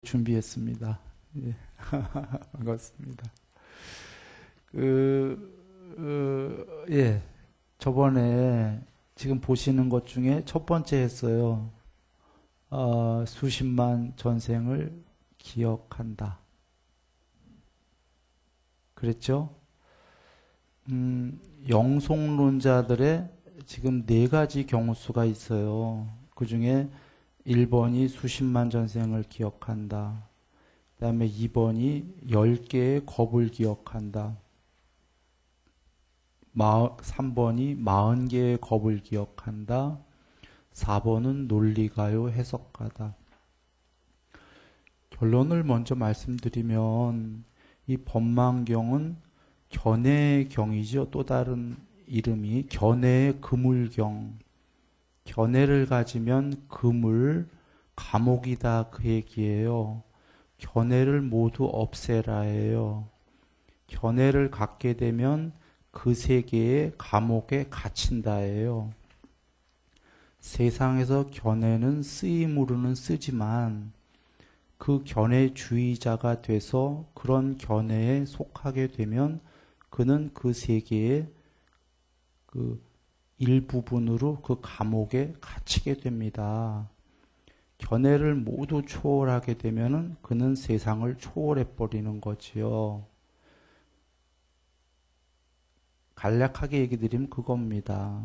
준비했습니다. 예. 반갑습니다. 예. 저번에 지금 보시는 것 중에 첫 번째 했어요. 수십만 전생을 기억한다. 그랬죠? 영속론자들의 지금 네 가지 경우수가 있어요. 그 중에 1번이 수십만 전생을 기억한다. 그 다음에 2번이 10개의 겁을 기억한다. 3번이 40개의 겁을 기억한다. 4번은 논리가요 해석가다. 결론을 먼저 말씀드리면 이 법망경은 견해의 경이죠. 또 다른 이름이 견해의 그물경. 견해를 가지면 그물, 감옥이다 그 얘기예요. 견해를 모두 없애라예요. 견해를 갖게 되면 그 세계의 감옥에 갇힌다예요. 세상에서 견해는 쓰임으로는 쓰지만 그 견해주의자가 돼서 그런 견해에 속하게 되면 그는 그 세계의 그 일부분으로 그 감옥에 갇히게 됩니다. 견해를 모두 초월하게 되면은 그는 세상을 초월해 버리는 거지요. 간략하게 얘기 드리면 그겁니다.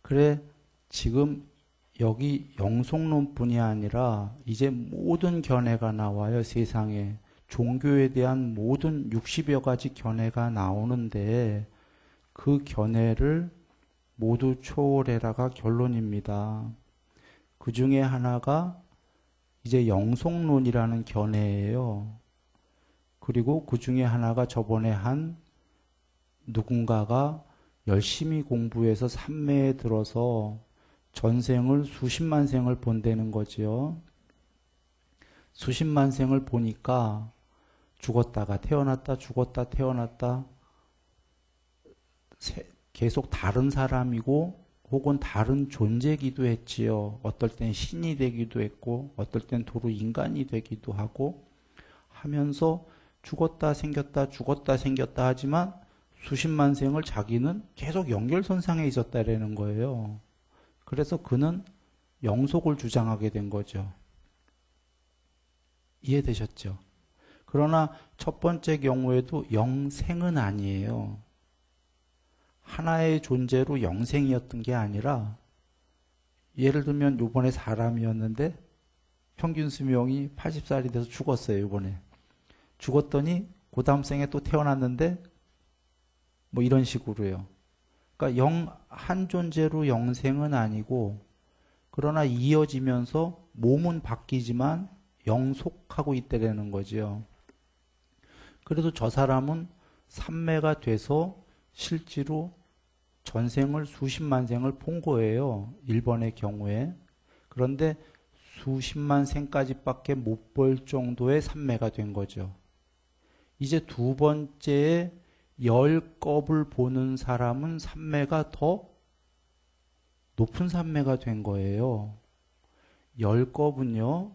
그래, 지금 여기 영속론뿐이 아니라 이제 모든 견해가 나와요, 세상에. 종교에 대한 모든 60여 가지 견해가 나오는데 그 견해를 모두 초월해라가 결론입니다. 그 중에 하나가 이제 영속론이라는 견해예요. 그리고 그 중에 하나가 저번에 한 누군가가 열심히 공부해서 삼매에 들어서 전생을 수십만 생을 본다는 거지요. 수십만 생을 보니까 죽었다가 태어났다 죽었다 태어났다 계속 다른 사람이고 혹은 다른 존재기도 했지요. 어떨 땐 신이 되기도 했고 어떨 땐 도로 인간이 되기도 하고 하면서 죽었다 생겼다 죽었다 생겼다 하지만 수십만 생을 자기는 계속 연결선상에 있었다라는 거예요. 그래서 그는 영속을 주장하게 된 거죠. 이해되셨죠? 그러나 첫 번째 경우에도 영생은 아니에요. 하나의 존재로 영생이었던 게 아니라 예를 들면 요번에 사람이었는데 평균 수명이 80살이 돼서 죽었어요. 요번에. 죽었더니 그 다음 생에 또 태어났는데 뭐 이런 식으로요. 그러니까 한 존재로 영생은 아니고 그러나 이어지면서 몸은 바뀌지만 영속하고 있다는 거죠. 그래도 저 사람은 삼매가 돼서 실제로 전생을 수십만 생을 본 거예요. 1번의 경우에. 그런데 수십만 생까지밖에 못 볼 정도의 삼매가 된 거죠. 이제 두 번째에 10겁을 보는 사람은 삼매가 더 높은 삼매가 된 거예요. 10겁은요.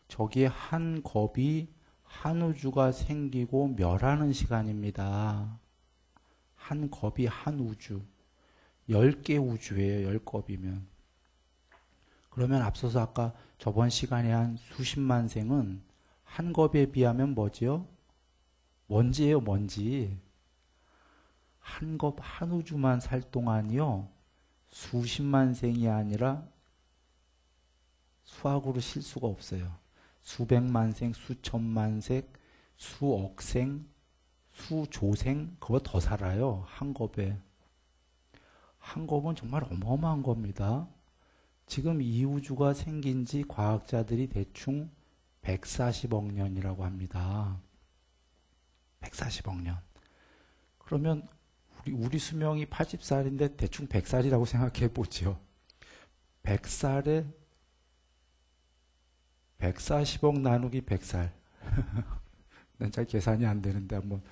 저기에 한 겁이 한 우주가 생기고 멸하는 시간입니다. 한 겁이 한 우주. 10개 우주예요. 10겁이면. 그러면 앞서서 아까 저번 시간에 한 수십만 생은 한 겁에 비하면 뭐지요? 먼지예요. 먼지. 한 겁, 한 우주만 살 동안이요. 수십만 생이 아니라 수학으로 실 수가 없어요. 수백만 생, 수천만 생, 수억 생, 수조생, 그거보다 더 살아요. 한 겁에. 한 겁은 정말 어마어마한 겁니다. 지금 이 우주가 생긴 지 과학자들이 대충 140억 년이라고 합니다. 140억 년. 그러면 우리 수명이 80살인데 대충 100살이라고 생각해 보죠. 100살에 140억 나누기 100살. 난 잘 계산이 안 되는데 한번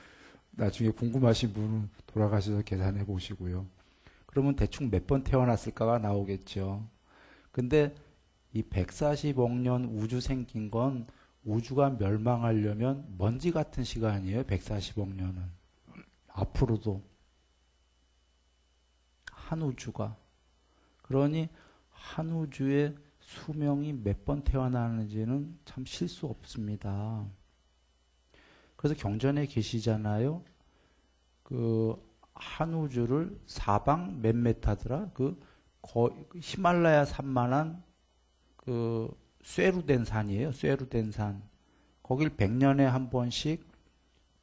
나중에 궁금하신 분은 돌아가셔서 계산해 보시고요. 그러면 대충 몇 번 태어났을까가 나오겠죠. 근데 이 140억 년 우주 생긴 건 우주가 멸망하려면 먼지 같은 시간이에요. 140억 년은. 앞으로도 한 우주가. 그러니 한 우주에 수명이 몇 번 태어나는지는 참 실 수 없습니다. 그래서 경전에 계시잖아요. 그 한 우주를 사방 몇 메타더라? 그 히말라야 산만한 그 쇠로 된 산이에요. 쇠로 된 산. 거길 100년에 한 번씩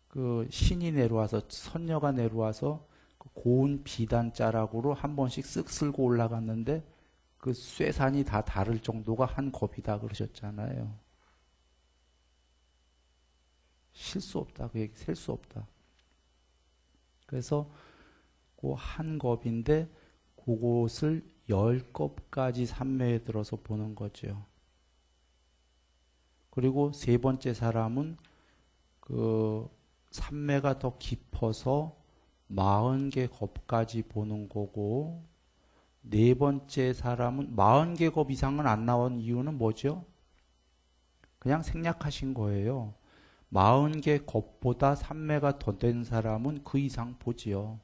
그 신이 내려와서 선녀가 내려와서 그 고운 비단 자락으로 한 번씩 쓱 쓸고 올라갔는데 그 쇠산이 다 다를 정도가 한 겁이다 그러셨잖아요. 실 수 없다. 그 얘기 셀 수 없다. 그래서 그 한 겁인데 그곳을 10겁까지 삼매에 들어서 보는 거죠. 그리고 세 번째 사람은 그 삼매가 더 깊어서 40개 겁까지 보는 거고, 네 번째 사람은 40개 겁 이상은 안 나온 이유는 뭐죠? 그냥 생략하신 거예요. 40개 겁보다 삼매가 더 된 사람은 그 이상 보지요.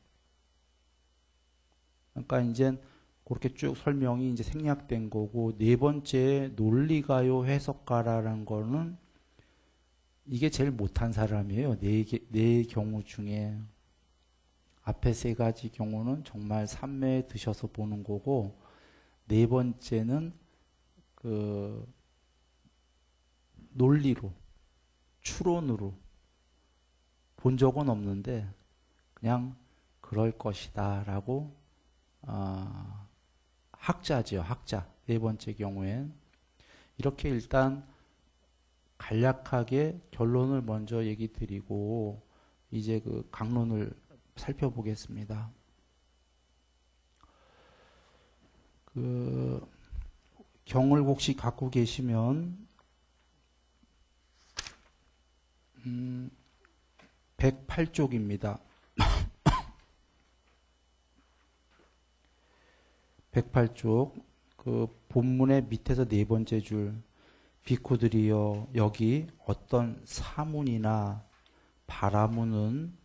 그러니까 이제 그렇게 쭉 설명이 이제 생략된 거고, 네 번째 논리가요 해석가라는 거는 이게 제일 못한 사람이에요. 네 경우 중에. 앞에 세 가지 경우는 정말 삼매에 드셔서 보는 거고, 네 번째는 그 논리로, 추론으로 본 적은 없는데 그냥 그럴 것이다 라고 학자지요. 학자. 네 번째 경우엔 이렇게 일단 간략하게 결론을 먼저 얘기 드리고 이제 그 강론을 살펴보겠습니다. 그 경을 혹시 갖고 계시면 108쪽입니다. 108쪽 그 본문의 밑에서 네 번째 줄, 비쿠들이여 여기 어떤 사문이나 바라문은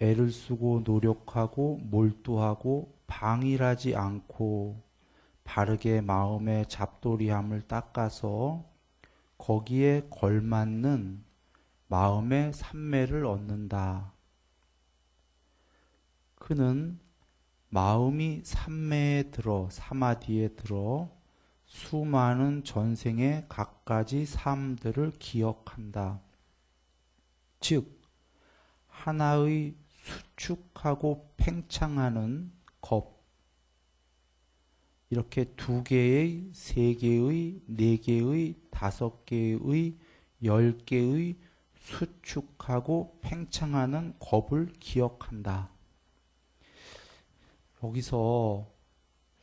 애를 쓰고 노력하고 몰두하고 방일하지 않고 바르게 마음의 잡돌이함을 닦아서 거기에 걸맞는 마음의 삼매를 얻는다. 그는 마음이 삼매에 들어, 사마디에 들어 수많은 전생의 갖가지 삶들을 기억한다. 즉 하나의 수축하고 팽창하는 겁, 이렇게 2개의, 3개의, 4개의, 5개의, 10개의 수축하고 팽창하는 겁을 기억한다. 여기서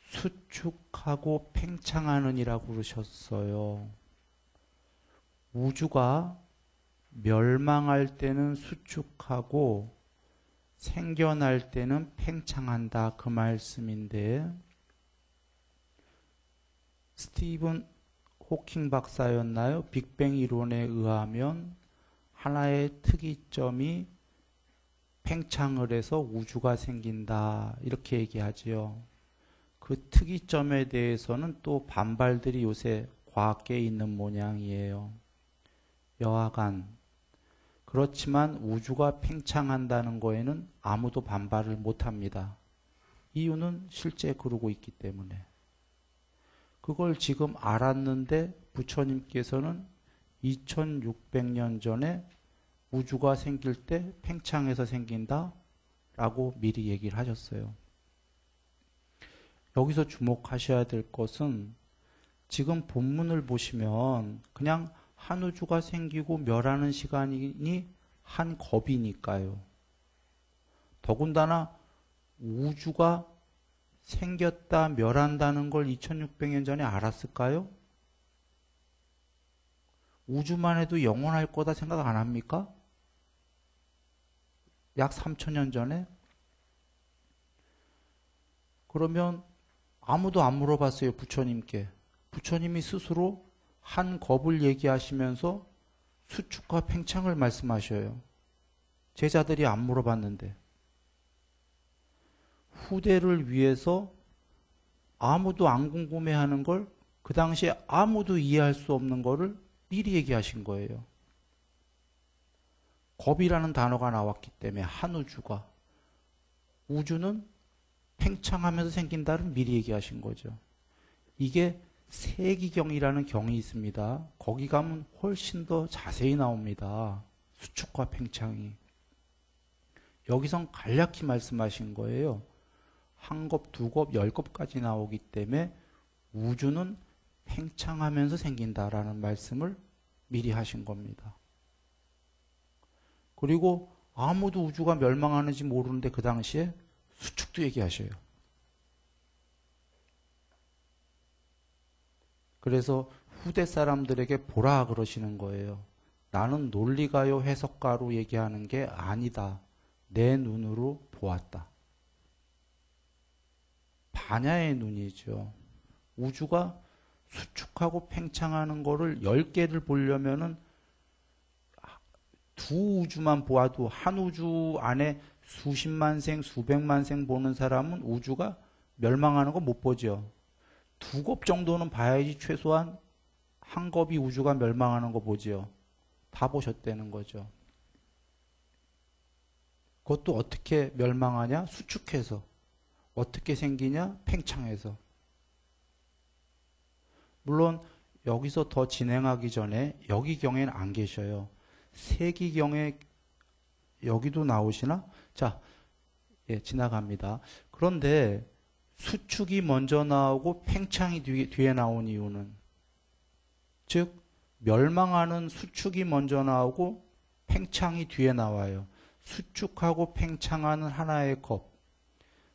수축하고 팽창하는 이라고 그러셨어요. 우주가 멸망할 때는 수축하고 생겨날 때는 팽창한다 그 말씀인데, 스티븐 호킹 박사였나요? 빅뱅 이론에 의하면 하나의 특이점이 팽창을 해서 우주가 생긴다 이렇게 얘기하지요. 그 특이점에 대해서는 또 반발들이 요새 과학계에 있는 모양이에요. 여하간 그렇지만 우주가 팽창한다는 거에는 아무도 반발을 못합니다. 이유는 실제 그러고 있기 때문에. 그걸 지금 알았는데 부처님께서는 2600년 전에 우주가 생길 때 팽창해서 생긴다 라고 미리 얘기를 하셨어요. 여기서 주목하셔야 될 것은 지금 본문을 보시면 그냥 한 우주가 생기고 멸하는 시간이 한 겁이니까요. 더군다나 우주가 생겼다 멸한다는 걸 2600년 전에 알았을까요? 우주만 해도 영원할 거다 생각 안 합니까? 약 3000년 전에? 그러면 아무도 안 물어봤어요, 부처님께. 부처님이 스스로 한 겁을 얘기하시면서 수축과 팽창을 말씀하셔요. 제자들이 안 물어봤는데. 후대를 위해서 아무도 안 궁금해하는 걸 그 당시에 아무도 이해할 수 없는 거를 미리 얘기하신 거예요. 겁이라는 단어가 나왔기 때문에 한 우주가, 우주는 팽창하면서 생긴다를 미리 얘기하신 거죠. 이게 세기경이라는 경이 있습니다. 거기 가면 훨씬 더 자세히 나옵니다. 수축과 팽창이. 여기선 간략히 말씀하신 거예요. 한 겁, 두 겁, 10겁까지 나오기 때문에 우주는 팽창하면서 생긴다라는 말씀을 미리 하신 겁니다. 그리고 아무도 우주가 멸망하는지 모르는데 그 당시에 수축도 얘기하셔요. 그래서 후대 사람들에게 보라 그러시는 거예요. 나는 논리가요 해석가로 얘기하는 게 아니다. 내 눈으로 보았다. 반야의 눈이죠. 우주가 수축하고 팽창하는 거를 10개를 보려면은 두 우주만 보아도 한 우주 안에 수십만 생, 수백만 생 보는 사람은 우주가 멸망하는 거 못 보죠. 두 겁 정도는 봐야지 최소한 한 겁이 우주가 멸망하는 거 보죠. 다 보셨다는 거죠. 그것도 어떻게 멸망하냐? 수축해서. 어떻게 생기냐? 팽창해서. 물론 여기서 더 진행하기 전에 여기경에는 안 계셔요. 세기경에 여기도 나오시나? 자, 예, 지나갑니다. 그런데 수축이 먼저 나오고 팽창이 뒤에 나온 이유는, 즉 멸망하는 수축이 먼저 나오고 팽창이 뒤에 나와요. 수축하고 팽창하는 하나의 겁.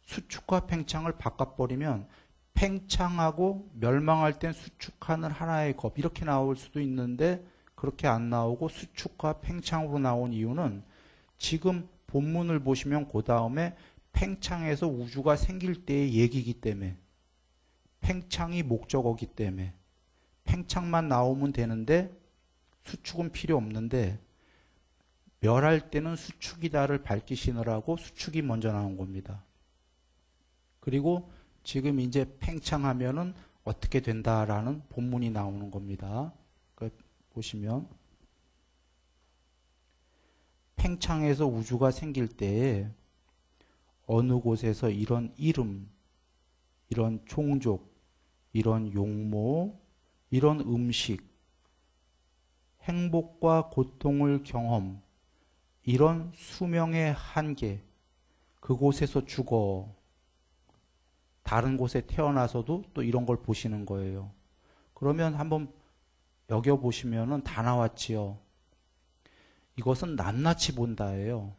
수축과 팽창을 바꿔버리면 팽창하고 멸망할 땐 수축하는 하나의 겁 이렇게 나올 수도 있는데 그렇게 안 나오고 수축과 팽창으로 나온 이유는 지금 본문을 보시면 그 다음에 팽창해서 우주가 생길 때의 얘기이기 때문에, 팽창이 목적어기 때문에 팽창만 나오면 되는데 수축은 필요 없는데 멸할 때는 수축이다를 밝히시느라고 수축이 먼저 나온 겁니다. 그리고 지금 이제 팽창하면은 어떻게 된다라는 본문이 나오는 겁니다. 보시면 팽창해서 우주가 생길 때에 어느 곳에서 이런 이름, 이런 종족, 이런 용모, 이런 음식, 행복과 고통을 경험, 이런 수명의 한계, 그곳에서 죽어 다른 곳에 태어나서도 또 이런 걸 보시는 거예요. 그러면 한번 여겨보시면은 다 나왔지요. 이것은 낱낱이 본다예요.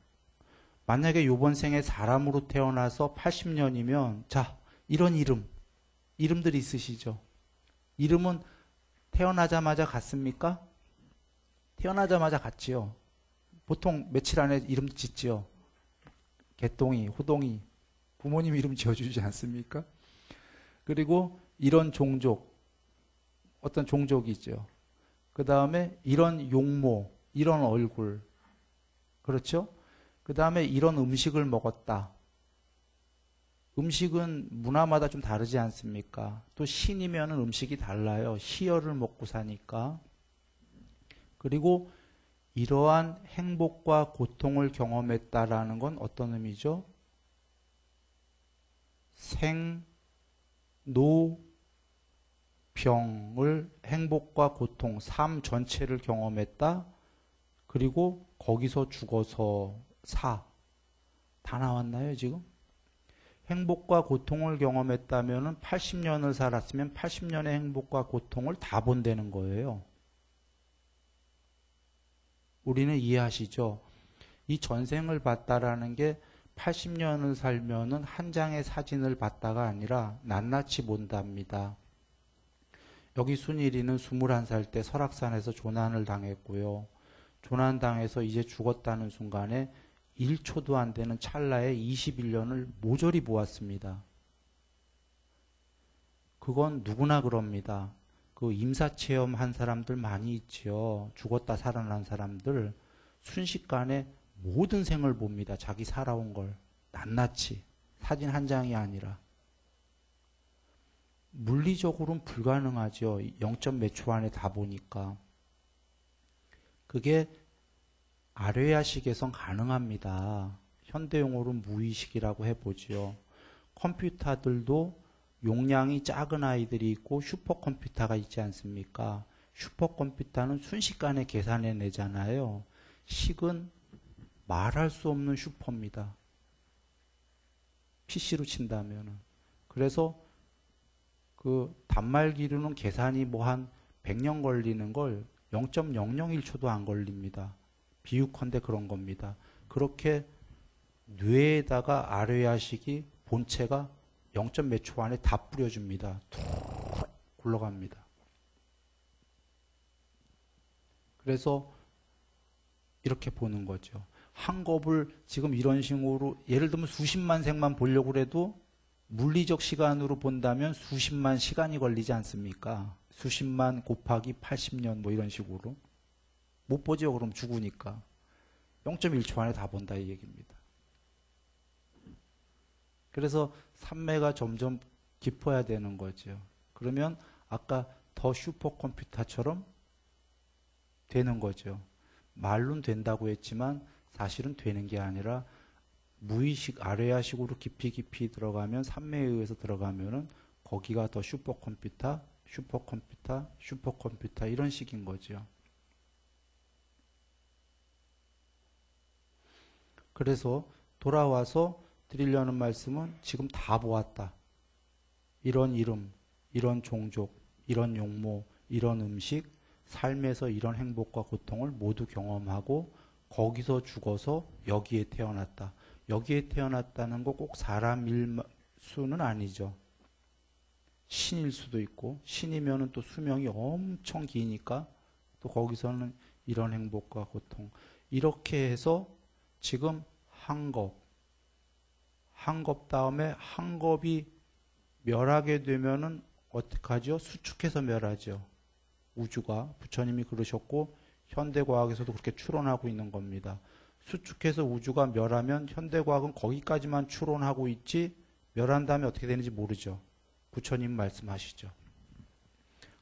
만약에 이번 생에 사람으로 태어나서 80년이면 자, 이런 이름들이 있으시죠? 이름은 태어나자마자 같습니까? 태어나자마자 같지요. 보통 며칠 안에 이름 짓지요. 개똥이, 호동이, 부모님 이름 지어주지 않습니까? 그리고 이런 종족, 어떤 종족이 있죠. 그 다음에 이런 용모, 이런 얼굴, 그렇죠? 그 다음에 이런 음식을 먹었다. 음식은 문화마다 좀 다르지 않습니까? 또 신이면 음식이 달라요. 희열을 먹고 사니까. 그리고 이러한 행복과 고통을 경험했다라는 건 어떤 의미죠? 생, 노, 병을 행복과 고통, 삶 전체를 경험했다. 그리고 거기서 죽어서 사. 다 나왔나요, 지금? 행복과 고통을 경험했다면 80년을 살았으면 80년의 행복과 고통을 다 본다는 거예요. 우리는 이해하시죠? 이 전생을 봤다라는 게 80년을 살면은 한 장의 사진을 봤다가 아니라 낱낱이 본답니다. 여기 순일이는 21살 때 설악산에서 조난을 당했고요. 조난당해서 이제 죽었다는 순간에 1초도 안 되는 찰나에 21년을 모조리 보았습니다. 그건 누구나 그럽니다. 그 임사체험 한 사람들 많이 있지요. 죽었다 살아난 사람들 순식간에 모든 생을 봅니다. 자기 살아온 걸 낱낱이 사진 한 장이 아니라. 물리적으로는 불가능하죠. 0. 몇 초 안에 다 보니까. 그게 아뢰야식에선 가능합니다. 현대용어로는 무의식이라고 해보지요. 컴퓨터들도 용량이 작은 아이들이 있고 슈퍼컴퓨터가 있지 않습니까? 슈퍼컴퓨터는 순식간에 계산해내잖아요. 식은 말할 수 없는 슈퍼입니다. PC로 친다면은. 그래서 그 단말기로는 계산이 뭐 한 100년 걸리는 걸 0.001초도 안 걸립니다. 비유컨대 그런 겁니다. 그렇게 뇌에다가 아뢰야식이 본체가 0. 몇 초 안에 다 뿌려줍니다. 툭 굴러갑니다. 그래서 이렇게 보는 거죠. 한 곱을 지금 이런 식으로 예를 들면 수십만 생만 보려고 해도 물리적 시간으로 본다면 수십만 시간이 걸리지 않습니까? 수십만 곱하기 80년 뭐 이런 식으로. 못 보죠. 그럼 죽으니까. 0.1초 안에 다 본다 이 얘기입니다. 그래서 산매가 점점 깊어야 되는 거죠. 그러면 아까 더 슈퍼컴퓨터처럼 되는 거죠. 말로는 된다고 했지만 사실은 되는 게 아니라 무의식 아뢰야식으로 깊이 들어가면 산매에 의해서 들어가면은 거기가 더 슈퍼컴퓨터 이런 식인 거죠. 그래서 돌아와서 드리려는 말씀은 지금 다 보았다. 이런 이름, 이런 종족, 이런 용모, 이런 음식, 삶에서 이런 행복과 고통을 모두 경험하고 거기서 죽어서 여기에 태어났다. 여기에 태어났다는 거 꼭 사람일 수는 아니죠. 신일 수도 있고 신이면은 또 수명이 엄청 기니까 또 거기서는 이런 행복과 고통 이렇게 해서 지금 한 겁 다음에 한 겁이 멸하게 되면은 어떡하죠? 수축해서 멸하죠. 우주가 부처님이 그러셨고 현대과학에서도 그렇게 추론하고 있는 겁니다. 수축해서 우주가 멸하면 현대과학은 거기까지만 추론하고 있지 멸한 다음에 어떻게 되는지 모르죠. 부처님 말씀하시죠.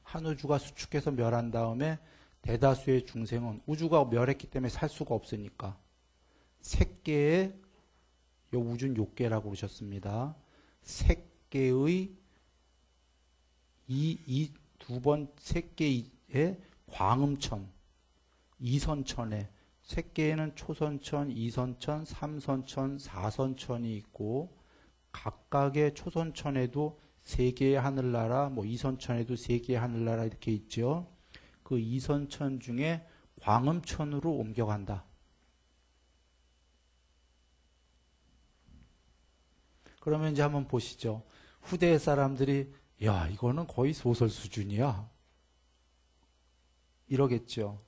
한 우주가 수축해서 멸한 다음에 대다수의 중생은 우주가 멸했기 때문에 살 수가 없으니까 색계의 요 우주는 욕계라고 그러셨습니다. 색계의 색계의 광음천, 이선천에 색계에는 초선천, 이선천, 삼선천, 사선천이 있고 각각의 초선천에도 세 개의 하늘나라, 뭐 이선천에도 세 개의 하늘나라 이렇게 있죠. 그 이선천 중에 광음천으로 옮겨간다. 그러면 이제 한번 보시죠. 후대의 사람들이 야 이거는 거의 소설 수준이야. 이러겠죠.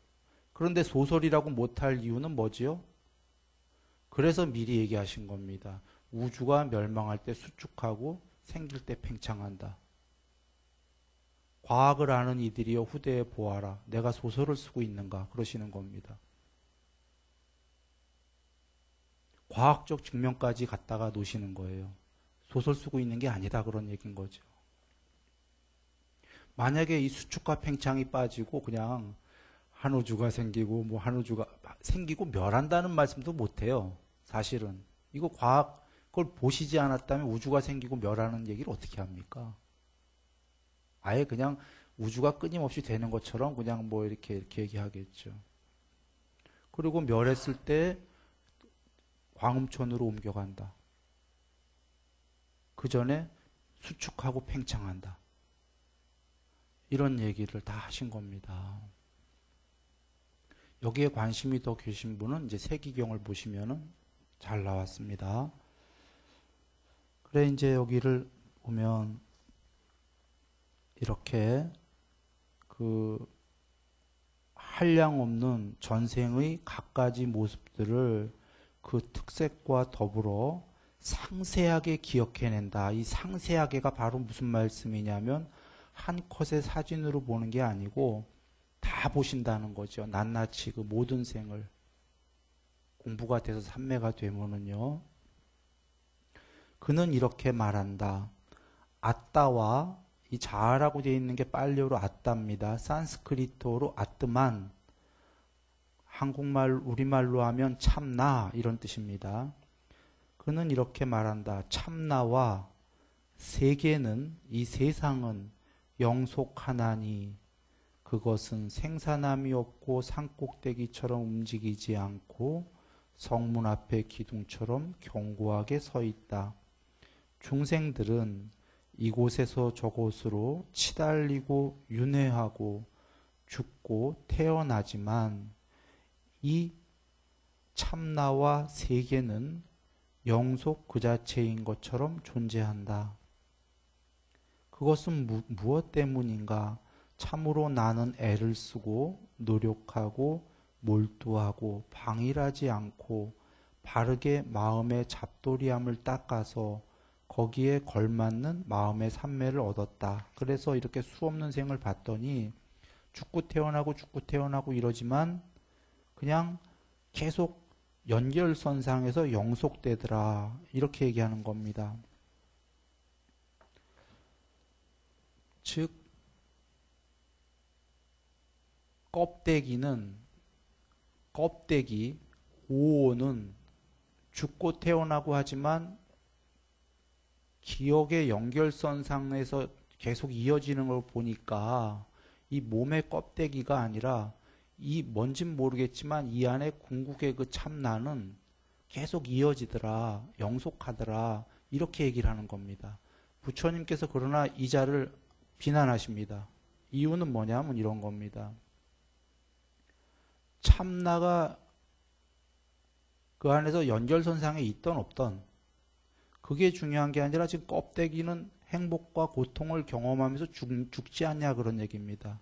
그런데 소설이라고 못할 이유는 뭐지요? 그래서 미리 얘기하신 겁니다. 우주가 멸망할 때 수축하고 생길 때 팽창한다. 과학을 아는 이들이여 후대에 보아라. 내가 소설을 쓰고 있는가? 그러시는 겁니다. 과학적 증명까지 갖다가 놓으시는 거예요. 소설 쓰고 있는 게 아니다 그런 얘기인 거죠. 만약에 이 수축과 팽창이 빠지고 그냥 한 우주가 생기고 뭐 한 우주가 생기고 멸한다는 말씀도 못해요. 사실은 이거 과학 그걸 보시지 않았다면 우주가 생기고 멸하는 얘기를 어떻게 합니까? 아예 그냥 우주가 끊임없이 되는 것처럼 그냥 뭐 이렇게 얘기하겠죠. 그리고 멸했을 때 광음천으로 옮겨간다. 그 전에 수축하고 팽창한다. 이런 얘기를 다 하신 겁니다. 여기에 관심이 더 계신 분은 이제 세기경을 보시면은 잘 나왔습니다. 그래 이제 여기를 보면 이렇게 그 한량없는 전생의 갖가지 모습들을 그 특색과 더불어 상세하게 기억해낸다. 이 상세하게가 바로 무슨 말씀이냐면 한 컷의 사진으로 보는 게 아니고 다 보신다는 거죠. 낱낱이 그 모든 생을. 공부가 돼서 삼매가 되면은요. 그는 이렇게 말한다. 아따와 이 자아라고 되어 있는 게 빨리어로 아따입니다. 산스크리트어로 아뜨만, 한국말 우리말로 하면 참나 이런 뜻입니다. 그는 이렇게 말한다. 참나와 세계는, 이 세상은 영속하나니 그것은 생사남이 없고 산꼭대기처럼 움직이지 않고 성문 앞에 기둥처럼 견고하게 서 있다. 중생들은 이곳에서 저곳으로 치달리고 윤회하고 죽고 태어나지만 이 참나와 세계는 영속 그 자체인 것처럼 존재한다. 그것은 무엇 때문인가? 참으로 나는 애를 쓰고 노력하고 몰두하고 방일하지 않고 바르게 마음의 잡돌이함을 닦아서 거기에 걸맞는 마음의 삼매를 얻었다. 그래서 이렇게 수없는 생을 봤더니 죽고 태어나고 이러지만 그냥 계속 연결선상에서 영속되더라. 이렇게 얘기하는 겁니다. 즉 껍데기, 오온은 죽고 태어나고 하지만 기억의 연결선상에서 계속 이어지는 걸 보니까 이 몸의 껍데기가 아니라 이 뭔진 모르겠지만 이 안에 궁극의 그 참나는 계속 이어지더라, 영속하더라 이렇게 얘기를 하는 겁니다. 부처님께서 그러나 이 자를 비난하십니다. 이유는 뭐냐면 이런 겁니다. 참나가 그 안에서 연결선상에 있던 없던 그게 중요한 게 아니라 지금 껍데기는 행복과 고통을 경험하면서 죽지 않냐 그런 얘기입니다.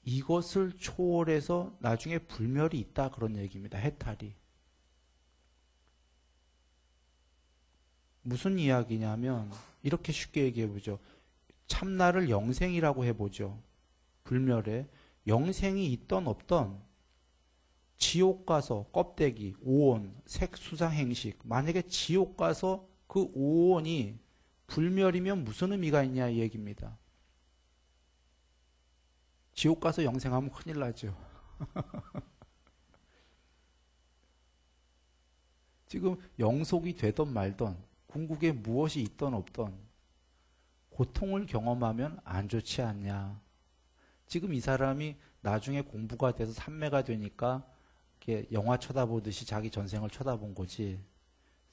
이것을 초월해서 나중에 불멸이 있다 그런 얘기입니다. 해탈이. 무슨 이야기냐면 이렇게 쉽게 얘기해보죠. 참나를 영생이라고 해보죠. 불멸에 영생이 있던 없던 지옥 가서 껍데기, 오온, 색수상행식 만약에 지옥 가서 그 오온이 불멸이면 무슨 의미가 있냐 이 얘기입니다. 지옥 가서 영생하면 큰일 나죠. 지금 영속이 되던 말던 궁극에 무엇이 있던 없던 고통을 경험하면 안 좋지 않냐. 지금 이 사람이 나중에 공부가 돼서 삼매가 되니까 이렇게 영화 쳐다보듯이 자기 전생을 쳐다본 거지.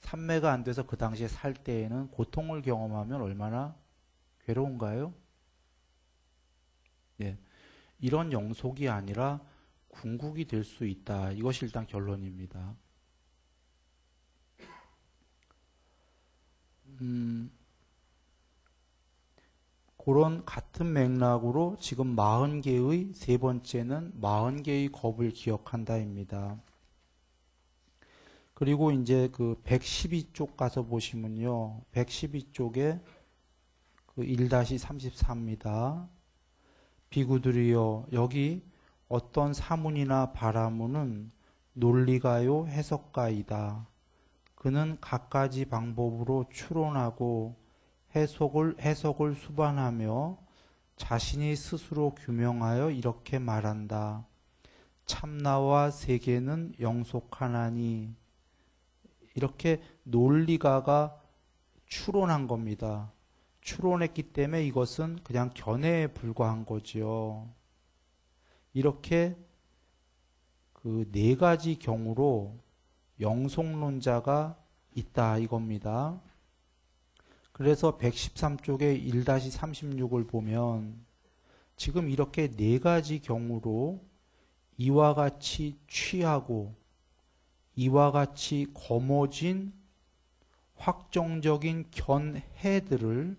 삼매가 안 돼서 그 당시에 살 때에는 고통을 경험하면 얼마나 괴로운가요? 예. 이런 영속이 아니라 궁극이 될 수 있다. 이것이 일단 결론입니다. 그런 같은 맥락으로 지금 40개의 세 번째는 40개의 겁을 기억한다입니다. 그리고 이제 그 112쪽 가서 보시면요. 112쪽에 그 1-34입니다. 비구들이여 여기 어떤 사문이나 바라문은 논리가요 해석가이다. 그는 갖가지 방법으로 추론하고 해석을 수반하며 자신이 스스로 규명하여 이렇게 말한다. 참나와 세계는 영속하나니. 이렇게 논리가가 추론한 겁니다. 추론했기 때문에 이것은 그냥 견해에 불과한 거지요. 이렇게 그 네 가지 경우로 영속론자가 있다 이겁니다. 그래서 113쪽에 1-36을 보면 지금 이렇게 네 가지 경우로 이와 같이 취하고 이와 같이 거머쥔 확정적인 견해들을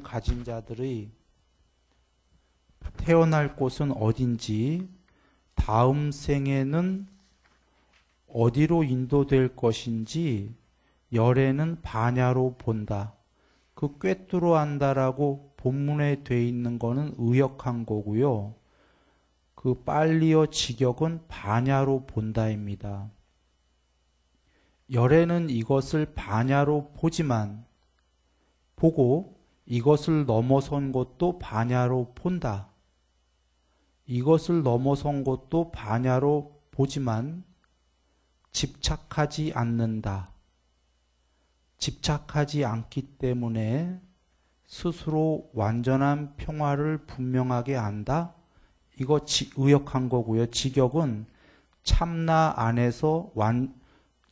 가진 자들의 태어날 곳은 어딘지, 다음 생에는 어디로 인도될 것인지 열애는 반야로 본다. 그 꿰뚫어 안다라고 본문에 돼 있는 거는 의역한 거고요. 그 빨리어 직역은 반야로 본다입니다. 열애는 이것을 반야로 보지만 보고 이것을 넘어선 것도 반야로 본다. 이것을 넘어선 것도 반야로 보지만 집착하지 않는다. 집착하지 않기 때문에 스스로 완전한 평화를 분명하게 안다. 이거 의역한 거고요. 직역은 참나 안에서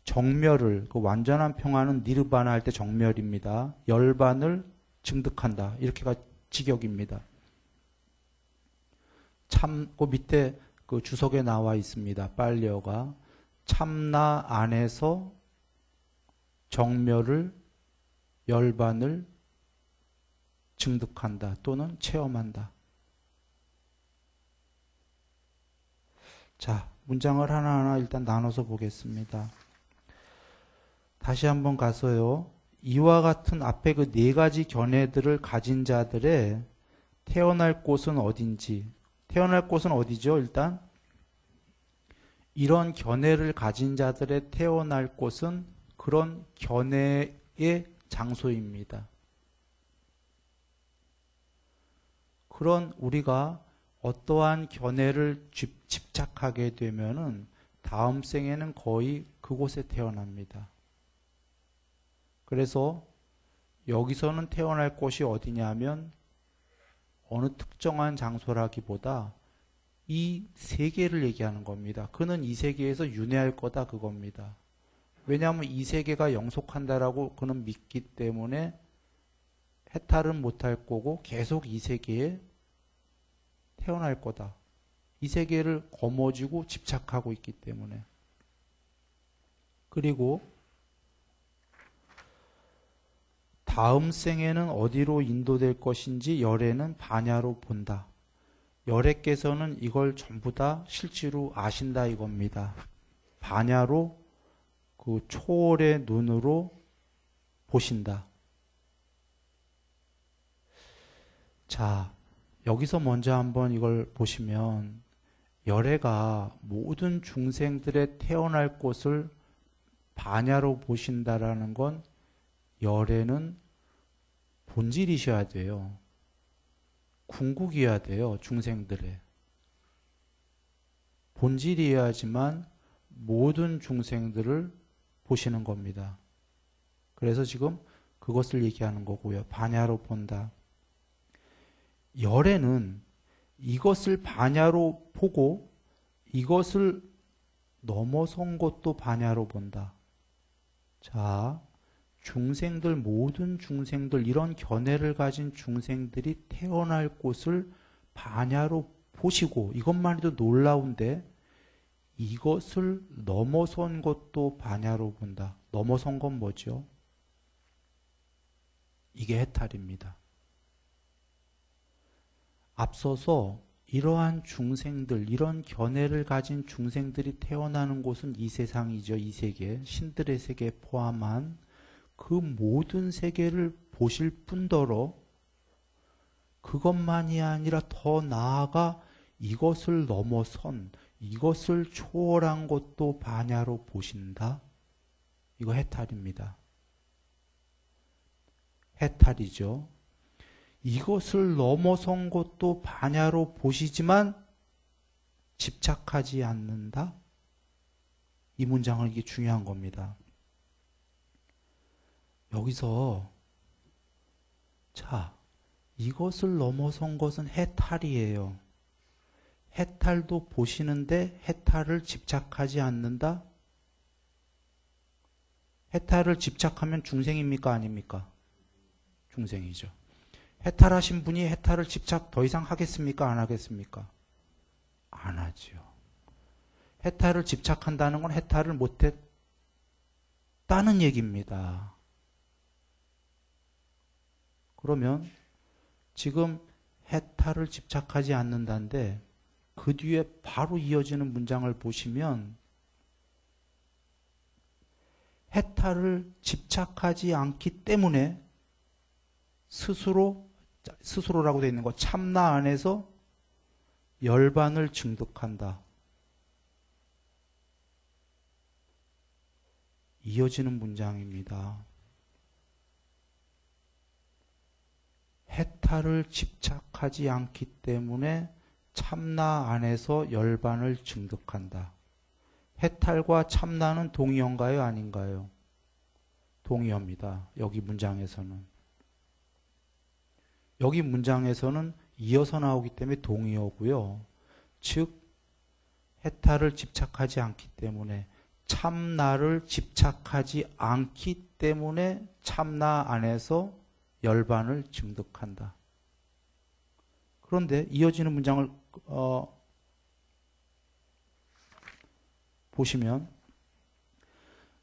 정멸을, 그 완전한 평화는 니르바나 할 때 정멸입니다. 열반을 증득한다. 이렇게가 직역입니다. 그 밑에 그 주석에 나와 있습니다. 빨리어가 참나 안에서 정멸을, 열반을 증득한다 또는 체험한다. 자, 문장을 하나하나 일단 나눠서 보겠습니다. 다시 한번 가서요. 이와 같은 앞에 그 네 가지 견해들을 가진 자들의 태어날 곳은 어딘지. 태어날 곳은 어디죠? 일단 이런 견해를 가진 자들의 태어날 곳은 그런 견해의 장소입니다. 그런 우리가 어떠한 견해를 집착하게 되면은 다음 생에는 거의 그곳에 태어납니다. 그래서 여기서는 태어날 곳이 어디냐면 어느 특정한 장소라기보다 이 세계를 얘기하는 겁니다. 그는 이 세계에서 윤회할 거다 그겁니다. 왜냐하면 이 세계가 영속한다라고 그는 믿기 때문에 해탈은 못할 거고 계속 이 세계에 태어날 거다. 이 세계를 거머쥐고 집착하고 있기 때문에. 그리고 다음 생에는 어디로 인도될 것인지 열애는 반야로 본다. 열애께서는 이걸 전부 다 실제로 아신다 이겁니다. 반야로 그 초월의 눈으로 보신다. 자, 여기서 먼저 한번 이걸 보시면 열애가 모든 중생들의 태어날 곳을 반야로 보신다라는 건 열애는 본질이셔야 돼요. 궁극이어야 돼요. 중생들의. 본질이어야지만 모든 중생들을 보시는 겁니다. 그래서 지금 그것을 얘기하는 거고요. 반야로 본다. 열애는 이것을 반야로 보고 이것을 넘어선 것도 반야로 본다. 자, 중생들, 모든 중생들, 이런 견해를 가진 중생들이 태어날 곳을 반야로 보시고 이것만 해도 놀라운데 이것을 넘어선 것도 반야로 본다. 넘어선 건 뭐죠? 이게 해탈입니다. 앞서서 이러한 중생들, 이런 견해를 가진 중생들이 태어나는 곳은 이 세상이죠. 이 세계, 신들의 세계 포함한 그 모든 세계를 보실 뿐더러 그것만이 아니라 더 나아가 이것을 넘어선, 이것을 초월한 것도 반야로 보신다. 이거 해탈입니다. 해탈이죠. 이것을 넘어선 것도 반야로 보시지만 집착하지 않는다. 이 문장은 이게 중요한 겁니다. 여기서 자, 이것을 넘어선 것은 해탈이에요. 해탈도 보시는데 해탈을 집착하지 않는다? 해탈을 집착하면 중생입니까? 아닙니까? 중생이죠. 해탈하신 분이 해탈을 집착 더 이상 하겠습니까? 안 하겠습니까? 안 하죠. 해탈을 집착한다는 건 해탈을 못했다는 얘기입니다. 그러면 지금 해탈을 집착하지 않는다는데 그 뒤에 바로 이어지는 문장을 보시면 해탈을 집착하지 않기 때문에 스스로라고 되어 있는 거 참나 안에서 열반을 증득한다. 이어지는 문장입니다. 해탈을 집착하지 않기 때문에 참나 안에서 열반을 증득한다. 해탈과 참나는 동의어인가요? 아닌가요? 동의어입니다. 여기 문장에서는. 여기 문장에서는 이어서 나오기 때문에 동의어고요. 즉 해탈을 집착하지 않기 때문에 참나를 집착하지 않기 때문에 참나 안에서 열반을 증득한다. 그런데 이어지는 문장을 보시면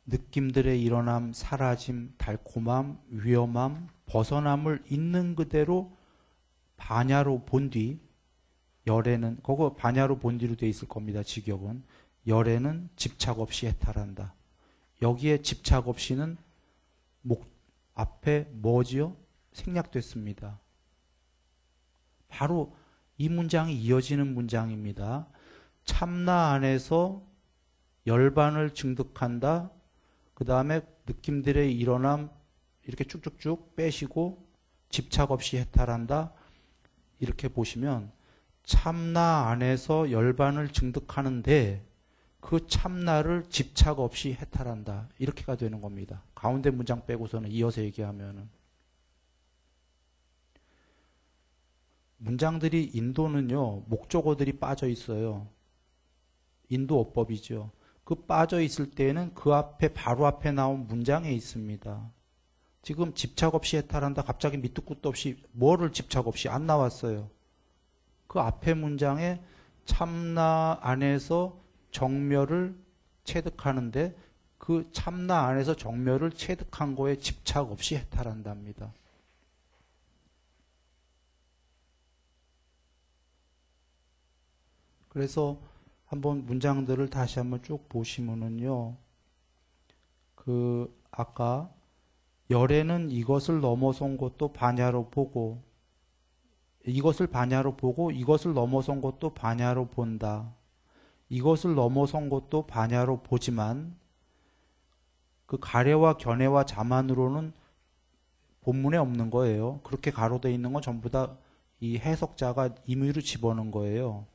느낌들의 일어남, 사라짐, 달콤함, 위험함, 벗어남을 있는 그대로 반야로 본 뒤 열에는 그거 반야로 본 뒤로 되어 있을 겁니다. 직역은 열에는 집착 없이 해탈한다. 여기에 집착 없이는 앞에 뭐지요? 생략됐습니다. 바로 이 문장이 이어지는 문장입니다. 참나 안에서 열반을 증득한다. 그 다음에 느낌들의 일어남 이렇게 쭉쭉쭉 빼시고 집착 없이 해탈한다. 이렇게 보시면 참나 안에서 열반을 증득하는데 그 참나를 집착 없이 해탈한다. 이렇게가 되는 겁니다. 가운데 문장 빼고서는 이어서 얘기하면은 문장들이 인도는요. 목적어들이 빠져 있어요. 인도어법이죠. 그 빠져 있을 때에는 그 앞에 바로 앞에 나온 문장에 있습니다. 지금 집착 없이 해탈한다. 갑자기 밑도 끝도 없이 뭐를 집착 없이 안 나왔어요. 그 앞에 문장에 참나 안에서 정멸을 체득하는데 그 참나 안에서 정멸을 체득한 거에 집착 없이 해탈한답니다. 그래서 한번 문장들을 다시 한번 쭉 보시면은요. 아까 열에는 이것을 넘어선 것도 반야로 보고 이것을 반야로 보고 이것을 넘어선 것도 반야로 본다. 이것을 넘어선 것도 반야로 보지만 그 가래와 견해와 자만으로는 본문에 없는 거예요. 그렇게 가로되어 있는 건 전부 다 이 해석자가 임의로 집어넣은 거예요.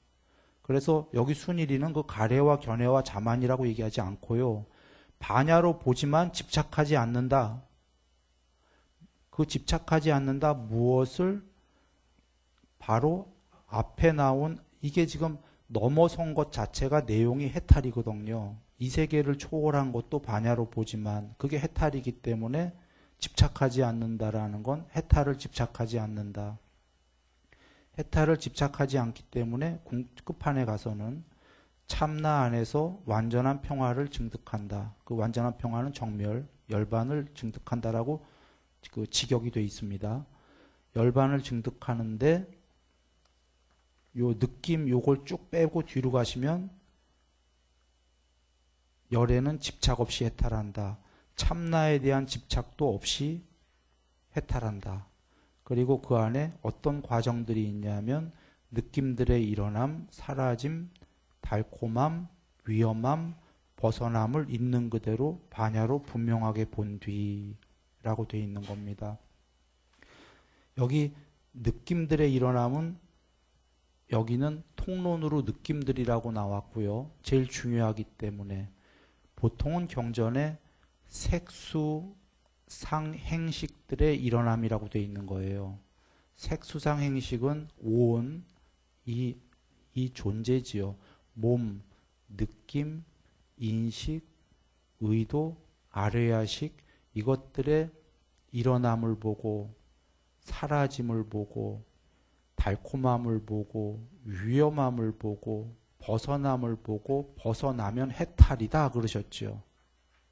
그래서 여기 순일이는 그 가래와 견해와 자만이라고 얘기하지 않고요. 반야로 보지만 집착하지 않는다. 그 집착하지 않는다 무엇을 바로 앞에 나온 이게 지금 넘어선 것 자체가 내용이 해탈이거든요. 이 세계를 초월한 것도 반야로 보지만 그게 해탈이기 때문에 집착하지 않는다라는 건 해탈을 집착하지 않는다. 해탈을 집착하지 않기 때문에 끝판에 가서는 참나 안에서 완전한 평화를 증득한다. 그 완전한 평화는 정멸, 열반을 증득한다라고 그 직역이 되어 있습니다. 열반을 증득하는데 요 느낌 요걸 쭉 빼고 뒤로 가시면 열에는 집착 없이 해탈한다. 참나에 대한 집착도 없이 해탈한다. 그리고 그 안에 어떤 과정들이 있냐면 느낌들의 일어남, 사라짐, 달콤함, 위험함, 벗어남을 있는 그대로 반야로 분명하게 본 뒤라고 되어 있는 겁니다. 여기 느낌들의 일어남은 여기는 통론으로 느낌들이라고 나왔고요. 제일 중요하기 때문에 보통은 경전에 색수, 상행식들의 일어남이라고 되어 있는 거예요. 색수상행식은 온, 이 존재지요. 몸, 느낌, 인식, 의도, 아뢰야식 이것들의 일어남을 보고 사라짐을 보고 달콤함을 보고 위험함을 보고 벗어남을 보고 벗어나면 해탈이다 그러셨죠.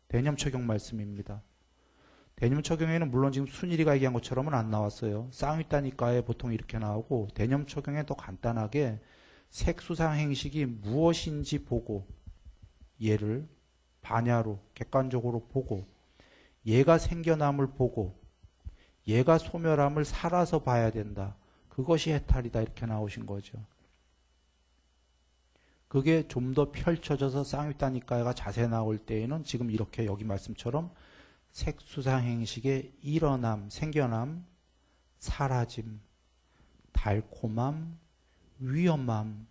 대념처경 말씀입니다. 대념처경에는 물론 지금 순일이가 얘기한 것처럼은 안 나왔어요. 쌍윗다니까에 보통 이렇게 나오고 대념처경에 더 간단하게 색수상행식이 무엇인지 보고 얘를 반야로 객관적으로 보고 얘가 생겨남을 보고 얘가 소멸함을 살아서 봐야 된다. 그것이 해탈이다. 이렇게 나오신 거죠. 그게 좀 더 펼쳐져서 쌍윗단니까가 자세 나올 때에는 지금 이렇게 여기 말씀처럼 색수상행식의 일어남, 생겨남, 사라짐, 달콤함, 위험함,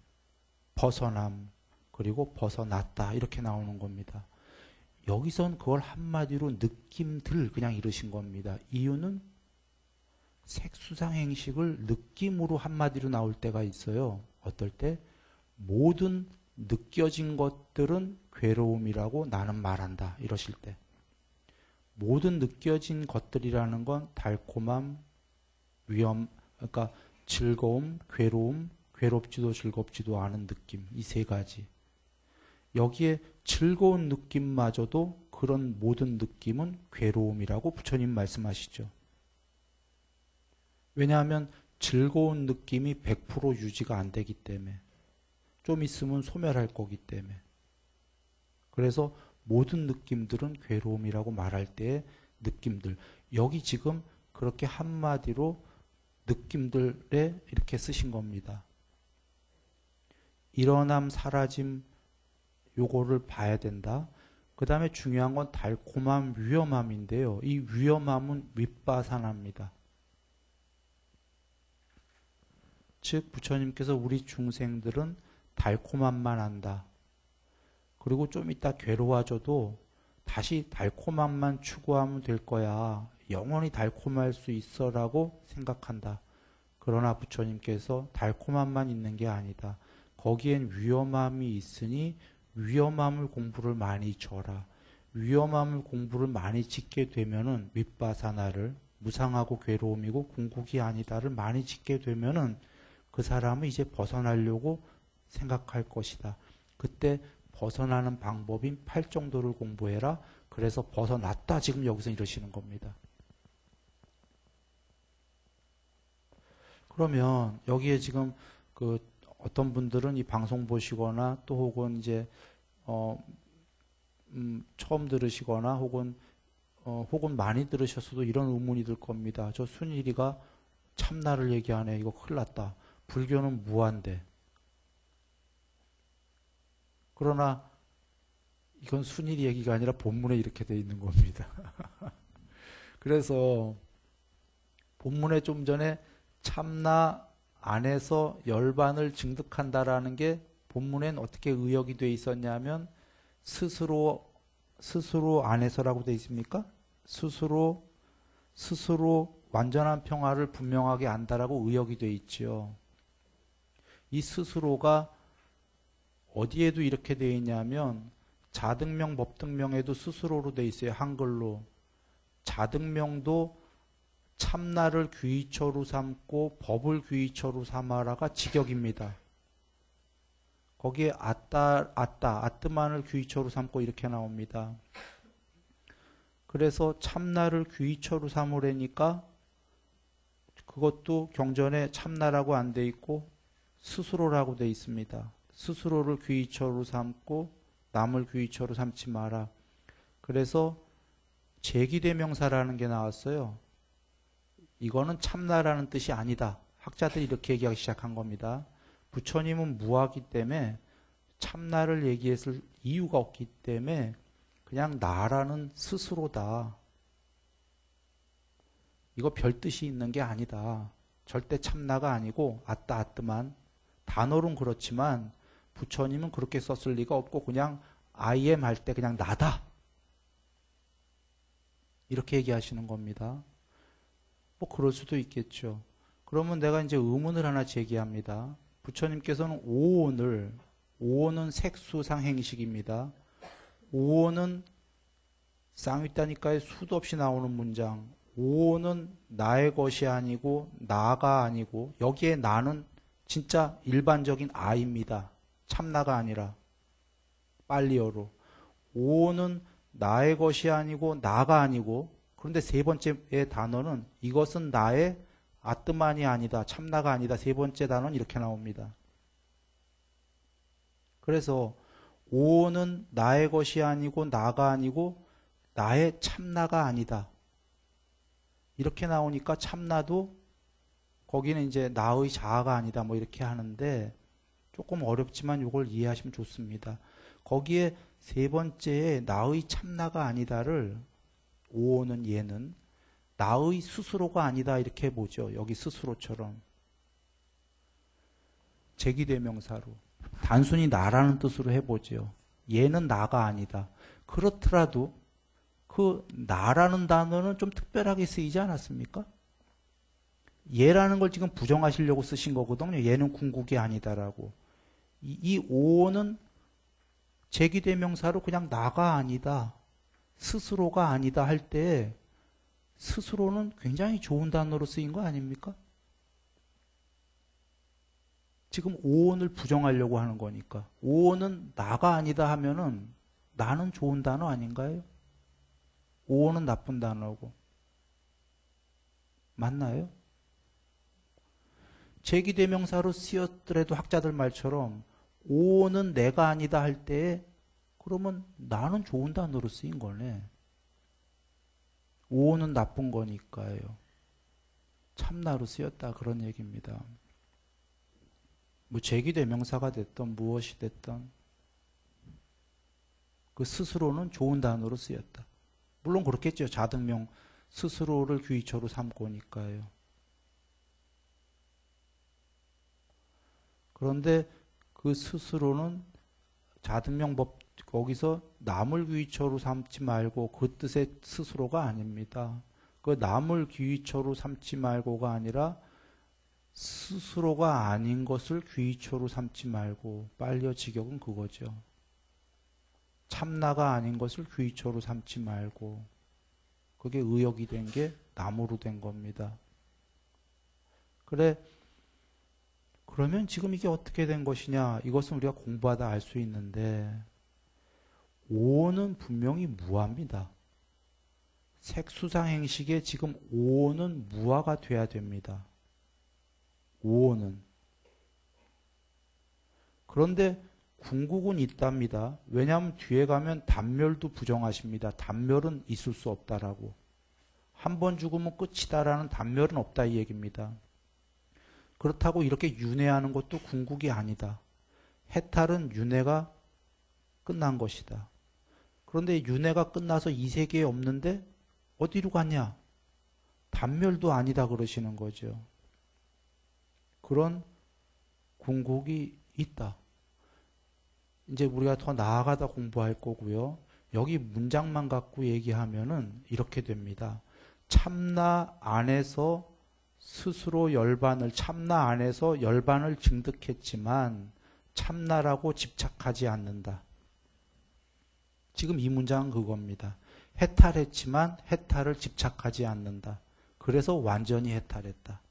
벗어남, 그리고 벗어났다. 이렇게 나오는 겁니다. 여기선 그걸 한마디로 느낌들 그냥 이르신 겁니다. 이유는 색수상행식을 느낌으로 한마디로 나올 때가 있어요. 어떨 때? 모든 느껴진 것들은 괴로움이라고 나는 말한다. 이러실 때. 모든 느껴진 것들이라는 건 달콤함, 위험, 그러니까 즐거움, 괴로움, 괴롭지도 즐겁지도 않은 느낌. 이 세 가지. 여기에 즐거운 느낌마저도 그런 모든 느낌은 괴로움이라고 부처님 말씀하시죠. 왜냐하면 즐거운 느낌이 100% 유지가 안 되기 때문에. 좀 있으면 소멸할 거기 때문에. 그래서 모든 느낌들은 괴로움이라고 말할 때의 느낌들. 여기 지금 그렇게 한마디로 느낌들에 이렇게 쓰신 겁니다. 일어남, 사라짐, 요거를 봐야 된다. 그 다음에 중요한 건 달콤함, 위험함인데요. 이 위험함은 윗바사나입니다. 즉 부처님께서 우리 중생들은 달콤함만 한다. 그리고 좀 이따 괴로워져도 다시 달콤함만 추구하면 될 거야. 영원히 달콤할 수 있어라고 생각한다. 그러나 부처님께서 달콤함만 있는 게 아니다. 거기엔 위험함이 있으니 위험함을 공부를 많이 줘라. 위험함을 공부를 많이 짓게 되면은 윗바사나를 무상하고 괴로움이고 궁극이 아니다를 많이 짓게 되면은 그 사람은 이제 벗어나려고 생각할 것이다. 그때 벗어나는 방법인 8정도를 공부해라. 그래서 벗어났다. 지금 여기서 이러시는 겁니다. 그러면 여기에 지금 그 어떤 분들은 이 방송 보시거나 또 혹은 이제 처음 들으시거나 혹은 많이 들으셨어도 이런 의문이 들 겁니다. 저 순일이가 참나를 얘기하네. 이거 큰일 났다. 불교는 무한대. 그러나 이건 순일이 얘기가 아니라 본문에 이렇게 돼 있는 겁니다. 그래서 본문에 좀 전에 참나 안에서 열반을 증득한다라는 게 본문엔 어떻게 의역이 돼 있었냐면 스스로 안에서라고 돼 있습니까? 스스로 완전한 평화를 분명하게 안다라고 의역이 돼 있죠. 이 스스로가 어디에도 이렇게 되어 있냐면 자등명, 법등명에도 스스로로 되어 있어요. 한글로. 자등명도 참나를 귀의처로 삼고 법을 귀의처로 삼아라가 직역입니다. 거기에 아뜨만을 귀의처로 삼고 이렇게 나옵니다. 그래서 참나를 귀의처로 삼으려니까 그것도 경전에 참나라고 안 돼 있고 스스로라고 돼 있습니다. 스스로를 귀의처로 삼고 남을 귀의처로 삼지 마라. 그래서 제기대명사라는 게 나왔어요. 이거는 참나라는 뜻이 아니다. 학자들이 이렇게 얘기하기 시작한 겁니다. 부처님은 무하기 때문에 참나를 얘기했을 이유가 없기 때문에 그냥 나라는 스스로다. 이거 별 뜻이 있는 게 아니다. 절대 참나가 아니고 아뜨만. 단어로는 그렇지만 부처님은 그렇게 썼을 리가 없고 그냥 I am 할 때 그냥 나다. 이렇게 얘기하시는 겁니다. 뭐 그럴 수도 있겠죠. 그러면 내가 이제 의문을 하나 제기합니다. 부처님께서는 오온은 색수상행식입니다. 오온은 쌍윗다니까에 수도 없이 나오는 문장. 오온은 나의 것이 아니고 나가 아니고 여기에 나는 진짜 일반적인 아입니다. 참나가 아니라 빨리어로. 오온은 나의 것이 아니고 나가 아니고 그런데 세 번째의 단어는 이것은 나의 아뜨만이 아니다. 참나가 아니다. 세 번째 단어는 이렇게 나옵니다. 그래서 오온은 나의 것이 아니고 나가 아니고 나의 참나가 아니다. 이렇게 나오니까 참나도 거기는 이제 나의 자아가 아니다. 뭐 이렇게 하는데 조금 어렵지만 이걸 이해하시면 좋습니다. 거기에 세 번째에 나의 참나가 아니다를 오오는 얘는 나의 스스로가 아니다 이렇게 보죠. 여기 스스로처럼 제기대명사로 단순히 나라는 뜻으로 해보죠. 얘는 나가 아니다. 그렇더라도 그 나라는 단어는 좀 특별하게 쓰이지 않았습니까? 얘라는 걸 지금 부정하시려고 쓰신 거거든요. 얘는 궁극이 아니다라고. 이 오는 제기대명사로 그냥 나가 아니다. 스스로가 아니다 할 때 스스로는 굉장히 좋은 단어로 쓰인 거 아닙니까? 지금 오온을 부정하려고 하는 거니까. 오온은 나가 아니다 하면은 나는 좋은 단어 아닌가요? 오온은 나쁜 단어고. 맞나요? 제기대명사로 쓰였더라도 학자들 말처럼 오온은 내가 아니다 할 때 그러면 나는 좋은 단어로 쓰인 거네. 오온은 나쁜 거니까요. 참나로 쓰였다 그런 얘기입니다. 뭐 제기대명사가 됐던 무엇이 됐던 그 스스로는 좋은 단어로 쓰였다. 물론 그렇겠죠. 자등명 스스로를 귀의처로 삼고니까요. 그런데 그 스스로는 자등명법 거기서 남을 귀의처로 삼지 말고 그 뜻의 스스로가 아닙니다. 그 남을 귀의처로 삼지 말고가 아니라 스스로가 아닌 것을 귀의처로 삼지 말고 빨려 직역은 그거죠. 참나가 아닌 것을 귀의처로 삼지 말고 그게 의역이 된 게 남으로 된 겁니다. 그래 그러면 지금 이게 어떻게 된 것이냐 이것은 우리가 공부하다 알 수 있는데 오는 분명히 무합니다. 색수상행식에 지금 오는 무화가 돼야 됩니다. 오는. 그런데 궁극은 있답니다. 왜냐하면 뒤에 가면 단멸도 부정하십니다. 단멸은 있을 수 없다라고. 한 번 죽으면 끝이다라는 단멸은 없다 이 얘기입니다. 그렇다고 이렇게 윤회하는 것도 궁극이 아니다. 해탈은 윤회가 끝난 것이다. 그런데 윤회가 끝나서 이 세계에 없는데 어디로 갔냐? 단멸도 아니다 그러시는 거죠. 그런 궁극이 있다. 이제 우리가 더 나아가다 공부할 거고요. 여기 문장만 갖고 얘기하면은 이렇게 됩니다. 참나 안에서 스스로 열반을 참나 안에서 열반을 증득했지만 참나라고 집착하지 않는다. 지금 이 문장은 그겁니다. 해탈했지만 해탈을 집착하지 않는다. 그래서 완전히 해탈했다.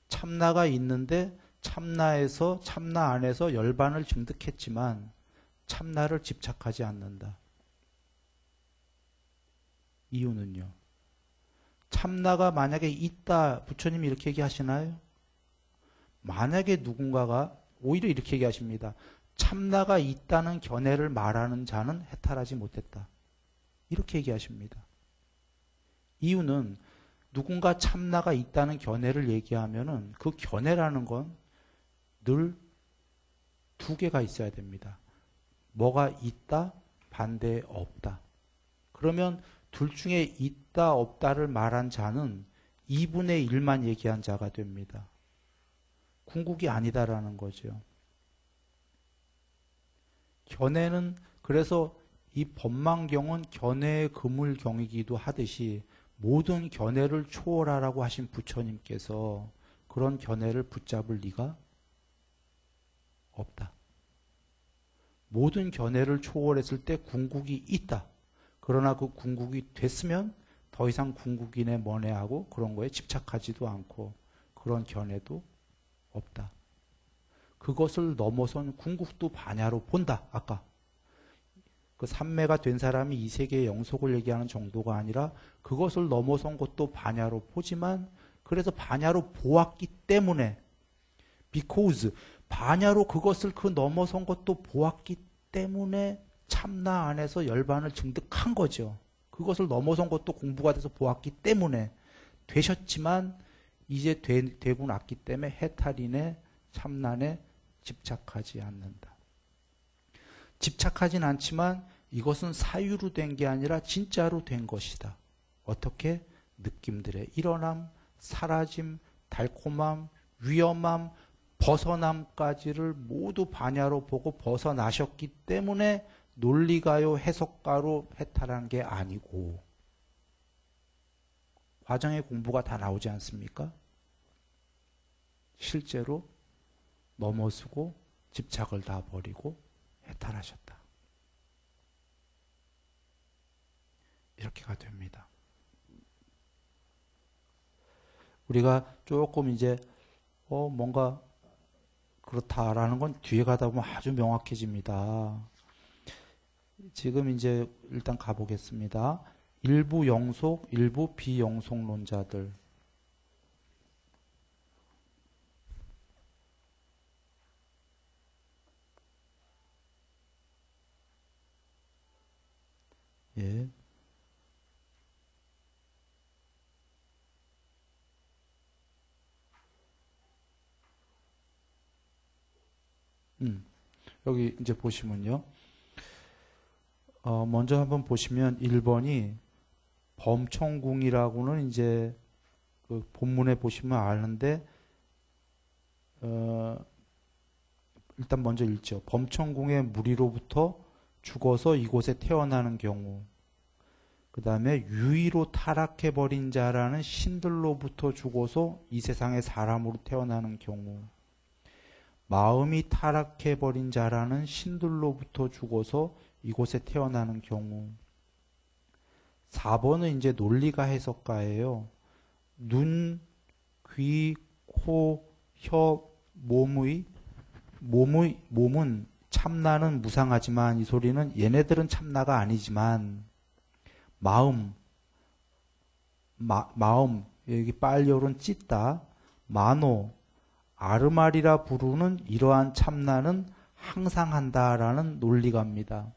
참나가 있는데 참나에서 참나 안에서 열반을 증득했지만 참나를 집착하지 않는다. 이유는요. 참나가 만약에 있다. 부처님이 이렇게 얘기하시나요? 만약에 누군가가 오히려 이렇게 얘기하십니다. 참나가 있다는 견해를 말하는 자는 해탈하지 못했다. 이렇게 얘기하십니다. 이유는 누군가 참나가 있다는 견해를 얘기하면은 그 견해라는 건 늘 두 개가 있어야 됩니다. 뭐가 있다, 반대에 없다. 그러면 둘 중에 있다, 없다를 말한 자는 2분의 1만 얘기한 자가 됩니다. 궁극이 아니다라는 거죠. 견해는 그래서 이 법망경은 견해의 그물경이기도 하듯이 모든 견해를 초월하라고 하신 부처님께서 그런 견해를 붙잡을 리가 없다. 모든 견해를 초월했을 때 궁극이 있다. 그러나 그 궁극이 됐으면 더 이상 궁극이네 뭐네 하고 그런 거에 집착하지도 않고 그런 견해도 없다. 그것을 넘어선 궁극도 반야로 본다. 아까 그 삼매가 된 사람이 이 세계의 영속을 얘기하는 정도가 아니라 그것을 넘어선 것도 반야로 보지만 그래서 반야로 보았기 때문에 because 반야로 그것을 그 넘어선 것도 보았기 때문에 참나 안에서 열반을 증득한 거죠. 그것을 넘어선 것도 공부가 돼서 보았기 때문에 되셨지만 이제 되고 났기 때문에 해탈인의 참난에 집착하지 않는다. 집착하진 않지만 이것은 사유로 된 게 아니라 진짜로 된 것이다. 어떻게? 느낌들의 일어남, 사라짐, 달콤함, 위험함, 벗어남까지를 모두 반야로 보고 벗어나셨기 때문에 논리가요 해석가로 해탈한 게 아니고 과정의 공부가 다 나오지 않습니까? 실제로 넘어서고 집착을 다 버리고 해탈하셨다. 이렇게가 됩니다. 우리가 조금 이제 뭔가 그렇다라는 건 뒤에 가다 보면 아주 명확해집니다. 지금 이제 일단 가보겠습니다. 일부 영속, 일부 비영속론자들. 예. 여기 이제 보시면요. 먼저 한번 보시면 1번이 범청궁이라고는 이제 그 본문에 보시면 아는데, 일단 먼저 읽죠. 범청궁의 무리로부터 죽어서 이곳에 태어나는 경우, 그 다음에 유의로 타락해버린 자라는 신들로부터 죽어서 이 세상의 사람으로 태어나는 경우, 마음이 타락해버린 자라는 신들로부터 죽어서 이곳에 태어나는 경우. 4번은 이제 논리가 해석가예요. 눈, 귀, 코, 혀, 몸은 참나는 무상하지만, 이 소리는 얘네들은 참나가 아니지만 마음, 여기 빨리오른 찢다, 마노, 아르말이라 부르는 이러한 참나는 항상 한다라는 논리가입니다.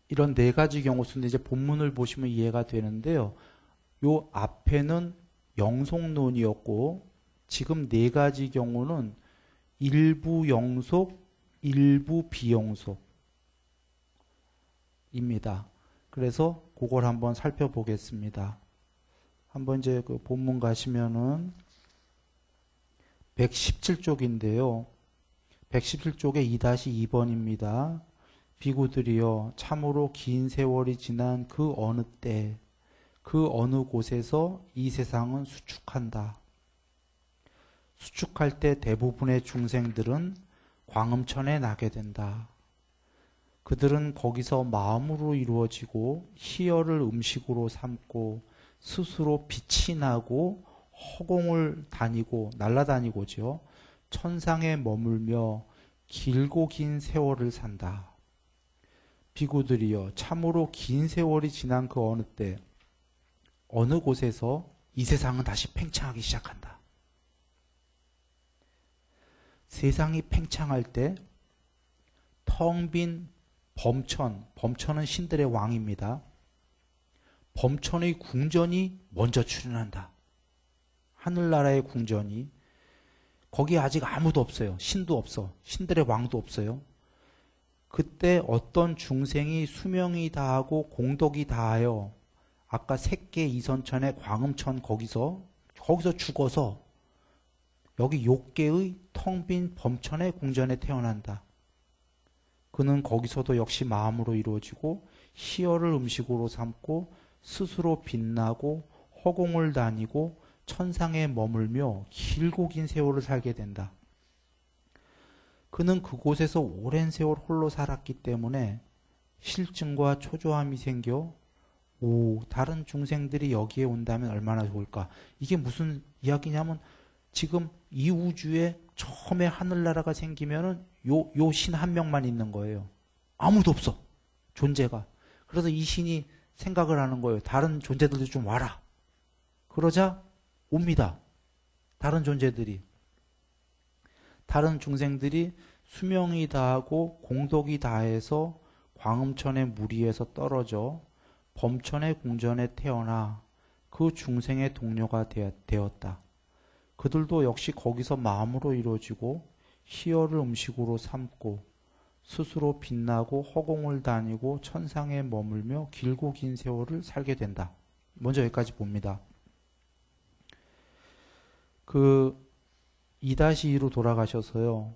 이런 네 가지 경우 수인데 이제 본문을 보시면 이해가 되는데요. 요 앞에는 영속론이었고 지금 네 가지 경우는 일부 영속, 일부 비영속입니다. 그래서 그걸 한번 살펴보겠습니다. 한번 이제 그 본문 가시면은 117쪽인데요. 117쪽에 2-2번입니다. 비구들이여 참으로 긴 세월이 지난 그 어느 때, 그 어느 곳에서 이 세상은 수축한다. 수축할 때 대부분의 중생들은 광음천에 나게 된다. 그들은 거기서 마음으로 이루어지고 희열을 음식으로 삼고 스스로 빛이 나고 허공을 다니고 날아다니고죠. 천상에 머물며 길고 긴 세월을 산다. 비구들이여 참으로 긴 세월이 지난 그 어느 때 어느 곳에서 이 세상은 다시 팽창하기 시작한다. 세상이 팽창할 때 텅 빈 범천은 신들의 왕입니다. 범천의 궁전이 먼저 출현한다. 하늘나라의 궁전이. 거기 아직 아무도 없어요. 신도 없어. 신들의 왕도 없어요. 그때 어떤 중생이 수명이 다하고 공덕이 다하여 아까 색계 이선천의 광음천 거기서 죽어서 여기 욕계의 텅 빈 범천의 궁전에 태어난다. 그는 거기서도 역시 마음으로 이루어지고 희열을 음식으로 삼고 스스로 빛나고 허공을 다니고 천상에 머물며 길고 긴 세월을 살게 된다. 그는 그곳에서 오랜 세월 홀로 살았기 때문에 실증과 초조함이 생겨 다른 중생들이 여기에 온다면 얼마나 좋을까. 이게 무슨 이야기냐면 지금 이 우주에 처음에 하늘나라가 생기면은 요 신 한 명만 있는 거예요. 아무도 없어. 존재가. 그래서 이 신이 생각을 하는 거예요. 다른 존재들도 좀 와라. 그러자 옵니다. 다른 존재들이. 다른 중생들이 수명이 다하고 공덕이 다해서 광음천의 무리에서 떨어져 범천의 궁전에 태어나 그 중생의 동료가 되었다. 그들도 역시 거기서 마음으로 이루어지고 희열을 음식으로 삼고 스스로 빛나고 허공을 다니고 천상에 머물며 길고 긴 세월을 살게 된다. 먼저 여기까지 봅니다. 그 2-2로 돌아가셔서요.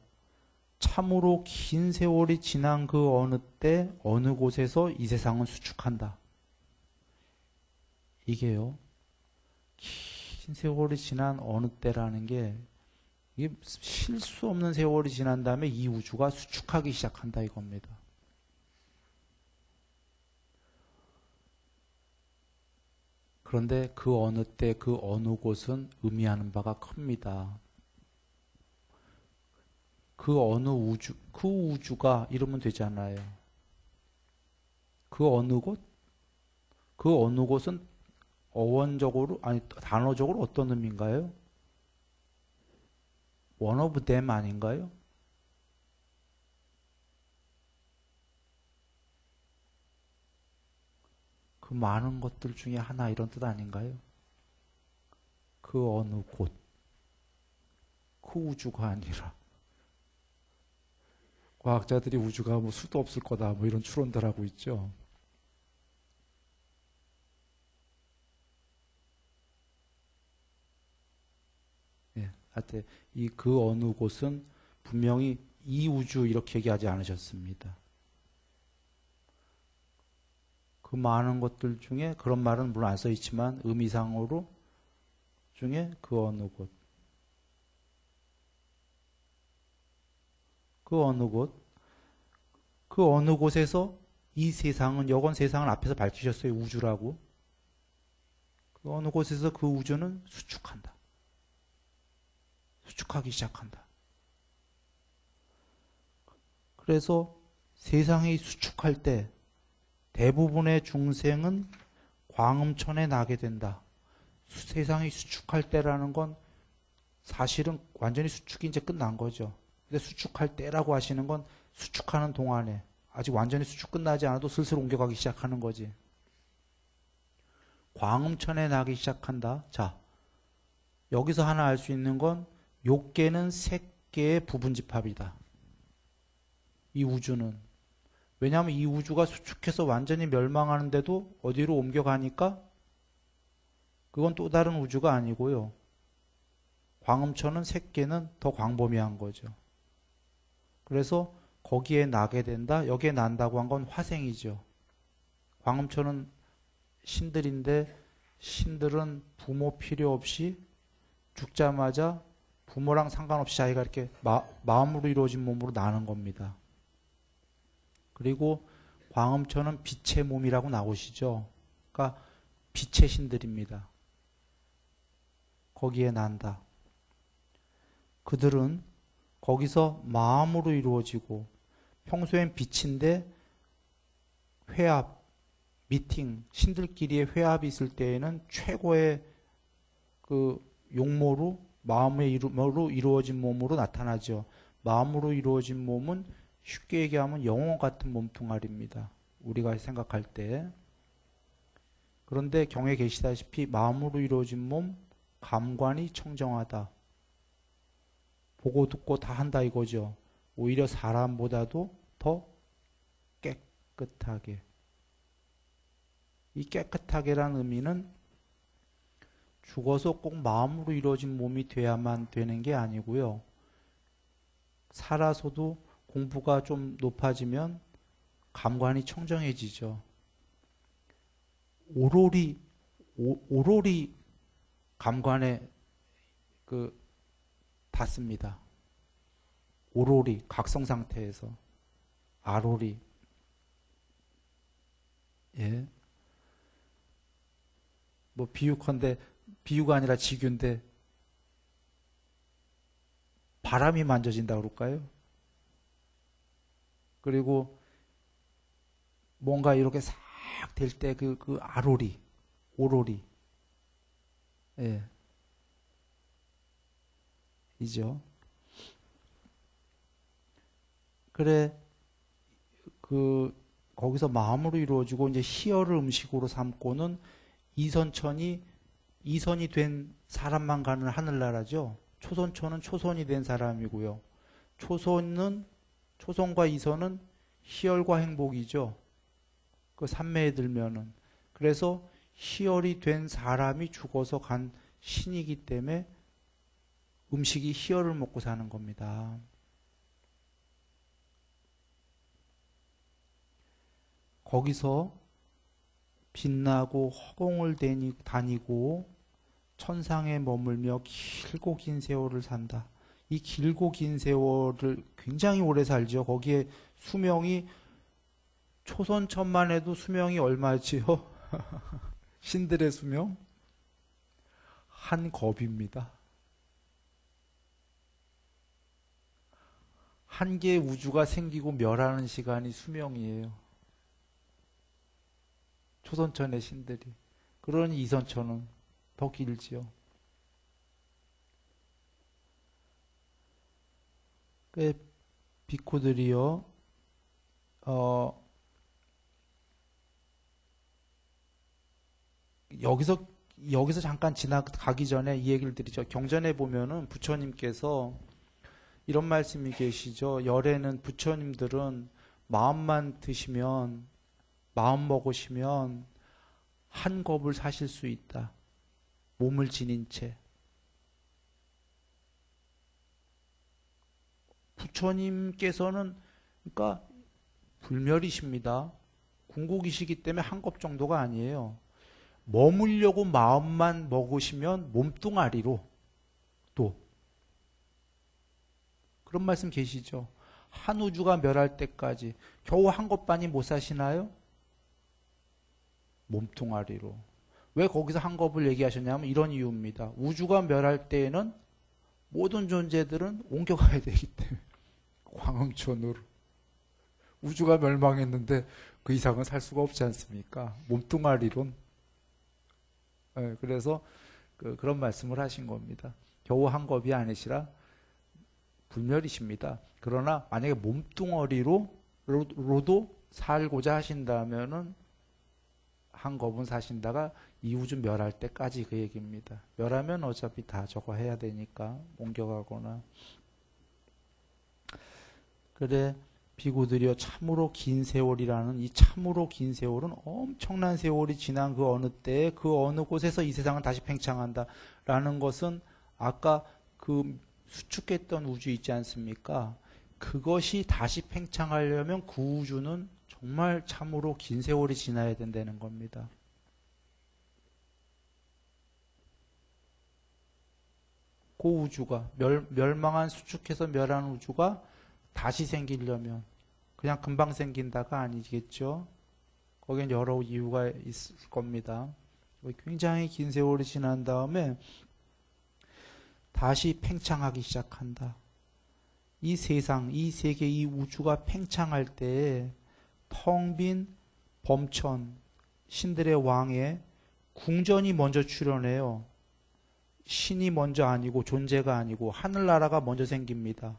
참으로 긴 세월이 지난 그 어느 때 어느 곳에서 이 세상은 수축한다. 이게요. 긴 세월이 지난 어느 때라는 게 이게 쉴 수 없는 세월이 지난 다음에 이 우주가 수축하기 시작한다 이겁니다. 그런데 그 어느 때 그 어느 곳은 의미하는 바가 큽니다. 그 어느 우주, 그 우주가 이러면 되잖아요. 그 어느 곳? 그 어느 곳은 어원적으로, 아니, 단어적으로 어떤 의미인가요? one of them 아닌가요? 그 많은 것들 중에 하나 이런 뜻 아닌가요? 그 어느 곳. 그 우주가 아니라. 과학자들이 우주가 뭐 수도 없을 거다 뭐 이런 추론들 하고 있죠. 예, 하여튼 이 그 어느 곳은 분명히 이 우주 이렇게 얘기하지 않으셨습니다. 그 많은 것들 중에 그런 말은 물론 안 써 있지만 의미상으로 중에 그 어느 곳. 그 어느 곳. 그 어느 곳에서 이 세상은 여건 세상을 앞에서 밝히셨어요. 우주라고. 그 어느 곳에서 그 우주는 수축한다. 수축하기 시작한다. 그래서 세상이 수축할 때 대부분의 중생은 광음천에 나게 된다. 세상이 수축할 때라는 건 사실은 완전히 수축이 이제 끝난 거죠. 근데 수축할 때라고 하시는 건 수축하는 동안에 아직 완전히 수축 끝나지 않아도 슬슬 옮겨가기 시작하는 거지. 광음천에 나기 시작한다. 자, 여기서 하나 알 수 있는 건 욕계는 세 개의 부분집합이다. 이 우주는. 왜냐하면 이 우주가 수축해서 완전히 멸망하는데도 어디로 옮겨가니까 그건 또 다른 우주가 아니고요. 광음천은 세 개는 더 광범위한 거죠. 그래서 거기에 나게 된다. 여기에 난다고 한 건 화생이죠. 광음천은 신들인데 신들은 부모 필요 없이 죽자마자 부모랑 상관없이 자기가 이렇게 마음으로 이루어진 몸으로 나는 겁니다. 그리고 광음천은 빛의 몸이라고 나오시죠. 그러니까 빛의 신들입니다. 거기에 난다. 그들은 거기서 마음으로 이루어지고 평소엔 빛인데 회합, 미팅, 신들끼리의 회합이 있을 때에는 최고의 그 용모로 마음으로 이루어진 몸으로 나타나죠. 마음으로 이루어진 몸은 쉽게 얘기하면 영혼 같은 몸뚱아리입니다. 우리가 생각할 때. 그런데 경에 계시다시피 마음으로 이루어진 몸, 감관이 청정하다. 보고 듣고 다 한다 이거죠. 오히려 사람보다도 더 깨끗하게. 이 깨끗하게란 의미는 죽어서 꼭 마음으로 이루어진 몸이 돼야만 되는 게 아니고요. 살아서도 공부가 좀 높아지면 감관이 청정해지죠. 오로리 감관에 닿습니다. 오로리 각성 상태에서 아로리. 예. 뭐 비유컨대 비유가 아니라 지규인데 바람이 만져진다 그럴까요? 그리고 뭔가 이렇게 싹 될 때 그 아로리, 오로리. 예. 이죠. 그래, 거기서 마음으로 이루어지고 이제 희열을 음식으로 삼고는 이선천이 이선이 된 사람만 가는 하늘나라죠. 초선천은 초선이 된 사람이고요. 초선과 이선은 희열과 행복이죠. 그 삼매에 들면은. 그래서 희열이 된 사람이 죽어서 간 신이기 때문에 음식이 희열을 먹고 사는 겁니다. 거기서 빛나고 허공을 다니고 천상에 머물며 길고 긴 세월을 산다. 이 길고 긴 세월을 굉장히 오래 살죠. 거기에 수명이 초선천만 해도 수명이 얼마지요? 신들의 수명? 한 겁입니다. 한 개의 우주가 생기고 멸하는 시간이 수명이에요. 초선천의 신들이. 그러니 이선천은 더 길지요. 비쿠들이요, 여기서 잠깐 지나가기 전에 이 얘기를 드리죠. 경전에 보면은 부처님께서 이런 말씀이 계시죠. 열에는 부처님들은 마음만 드시면, 마음 먹으시면 한 겁을 사실 수 있다. 몸을 지닌 채. 부처님께서는 그러니까 불멸이십니다. 궁극이시기 때문에 한 겁 정도가 아니에요. 머물려고 마음만 먹으시면 몸뚱아리로 또 그런 말씀 계시죠. 한 우주가 멸할 때까지 겨우 한 겁반이 못 사시나요? 몸뚱아리로. 왜 거기서 한 겁을 얘기하셨냐면 이런 이유입니다. 우주가 멸할 때에는 모든 존재들은 옮겨가야 되기 때문에 광흥천으로. 우주가 멸망했는데 그 이상은 살 수가 없지 않습니까? 몸뚱아리론. 네, 그래서 그런 말씀을 하신 겁니다. 겨우 한 겁이 아니시라 불멸이십니다. 그러나 만약에 몸뚱아리로도 살고자 하신다면은 한 겁은 사신다가 이 우주 멸할 때까지 그 얘기입니다. 멸하면 어차피 다 저거 해야 되니까 옮겨가거나. 그래, 비구들이여 참으로 긴 세월이라는 이 참으로 긴 세월은 엄청난 세월이 지난 그 어느 때에 그 어느 곳에서 이 세상은 다시 팽창한다 라는 것은 아까 그 수축했던 우주 있지 않습니까? 그것이 다시 팽창하려면 그 우주는 정말 참으로 긴 세월이 지나야 된다는 겁니다. 그 우주가 멸망한 수축해서 멸한 우주가 다시 생기려면 그냥 금방 생긴다가 아니겠죠. 거기엔 여러 이유가 있을 겁니다. 굉장히 긴 세월이 지난 다음에 다시 팽창하기 시작한다. 이 세상, 이 세계, 이 우주가 팽창할 때에 텅 빈 범천, 신들의 왕에 궁전이 먼저 출현해요. 신이 먼저 아니고 존재가 아니고 하늘나라가 먼저 생깁니다.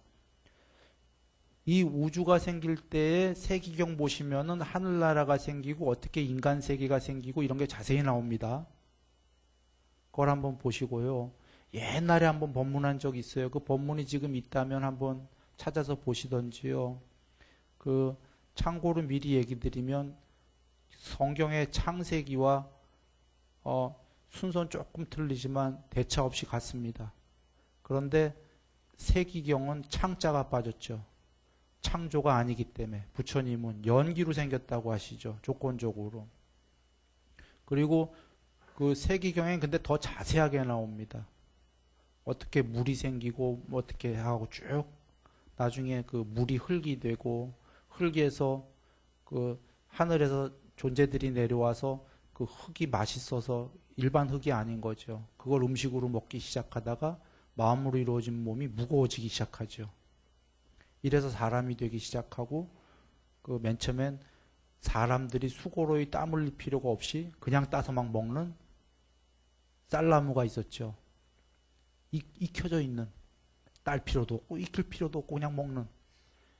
이 우주가 생길 때에 세기경 보시면은 하늘나라가 생기고 어떻게 인간 세계가 생기고 이런 게 자세히 나옵니다. 그걸 한번 보시고요. 옛날에 한번 법문한 적 있어요. 그 법문이 지금 있다면 한번 찾아서 보시던지요. 참고로 미리 얘기 드리면 성경의 창세기와 순서는 조금 틀리지만 대차 없이 같습니다. 그런데 세기경은 창자가 빠졌죠. 창조가 아니기 때문에 부처님은 연기로 생겼다고 하시죠. 조건적으로. 그리고 그 세기경엔 근데 더 자세하게 나옵니다. 어떻게 물이 생기고 어떻게 하고 쭉 나중에 그 물이 흙이 되고 흙에서 그 하늘에서 존재들이 내려와서 그 흙이 맛있어서 일반 흙이 아닌 거죠. 그걸 음식으로 먹기 시작하다가 마음으로 이루어진 몸이 무거워지기 시작하죠. 이래서 사람이 되기 시작하고 그 맨 처음엔 사람들이 수고로이 땀 흘릴 필요가 없이 그냥 따서 막 먹는 쌀나무가 있었죠. 익혀져 있는 딸 필요도 없고 익힐 필요도 없고 그냥 먹는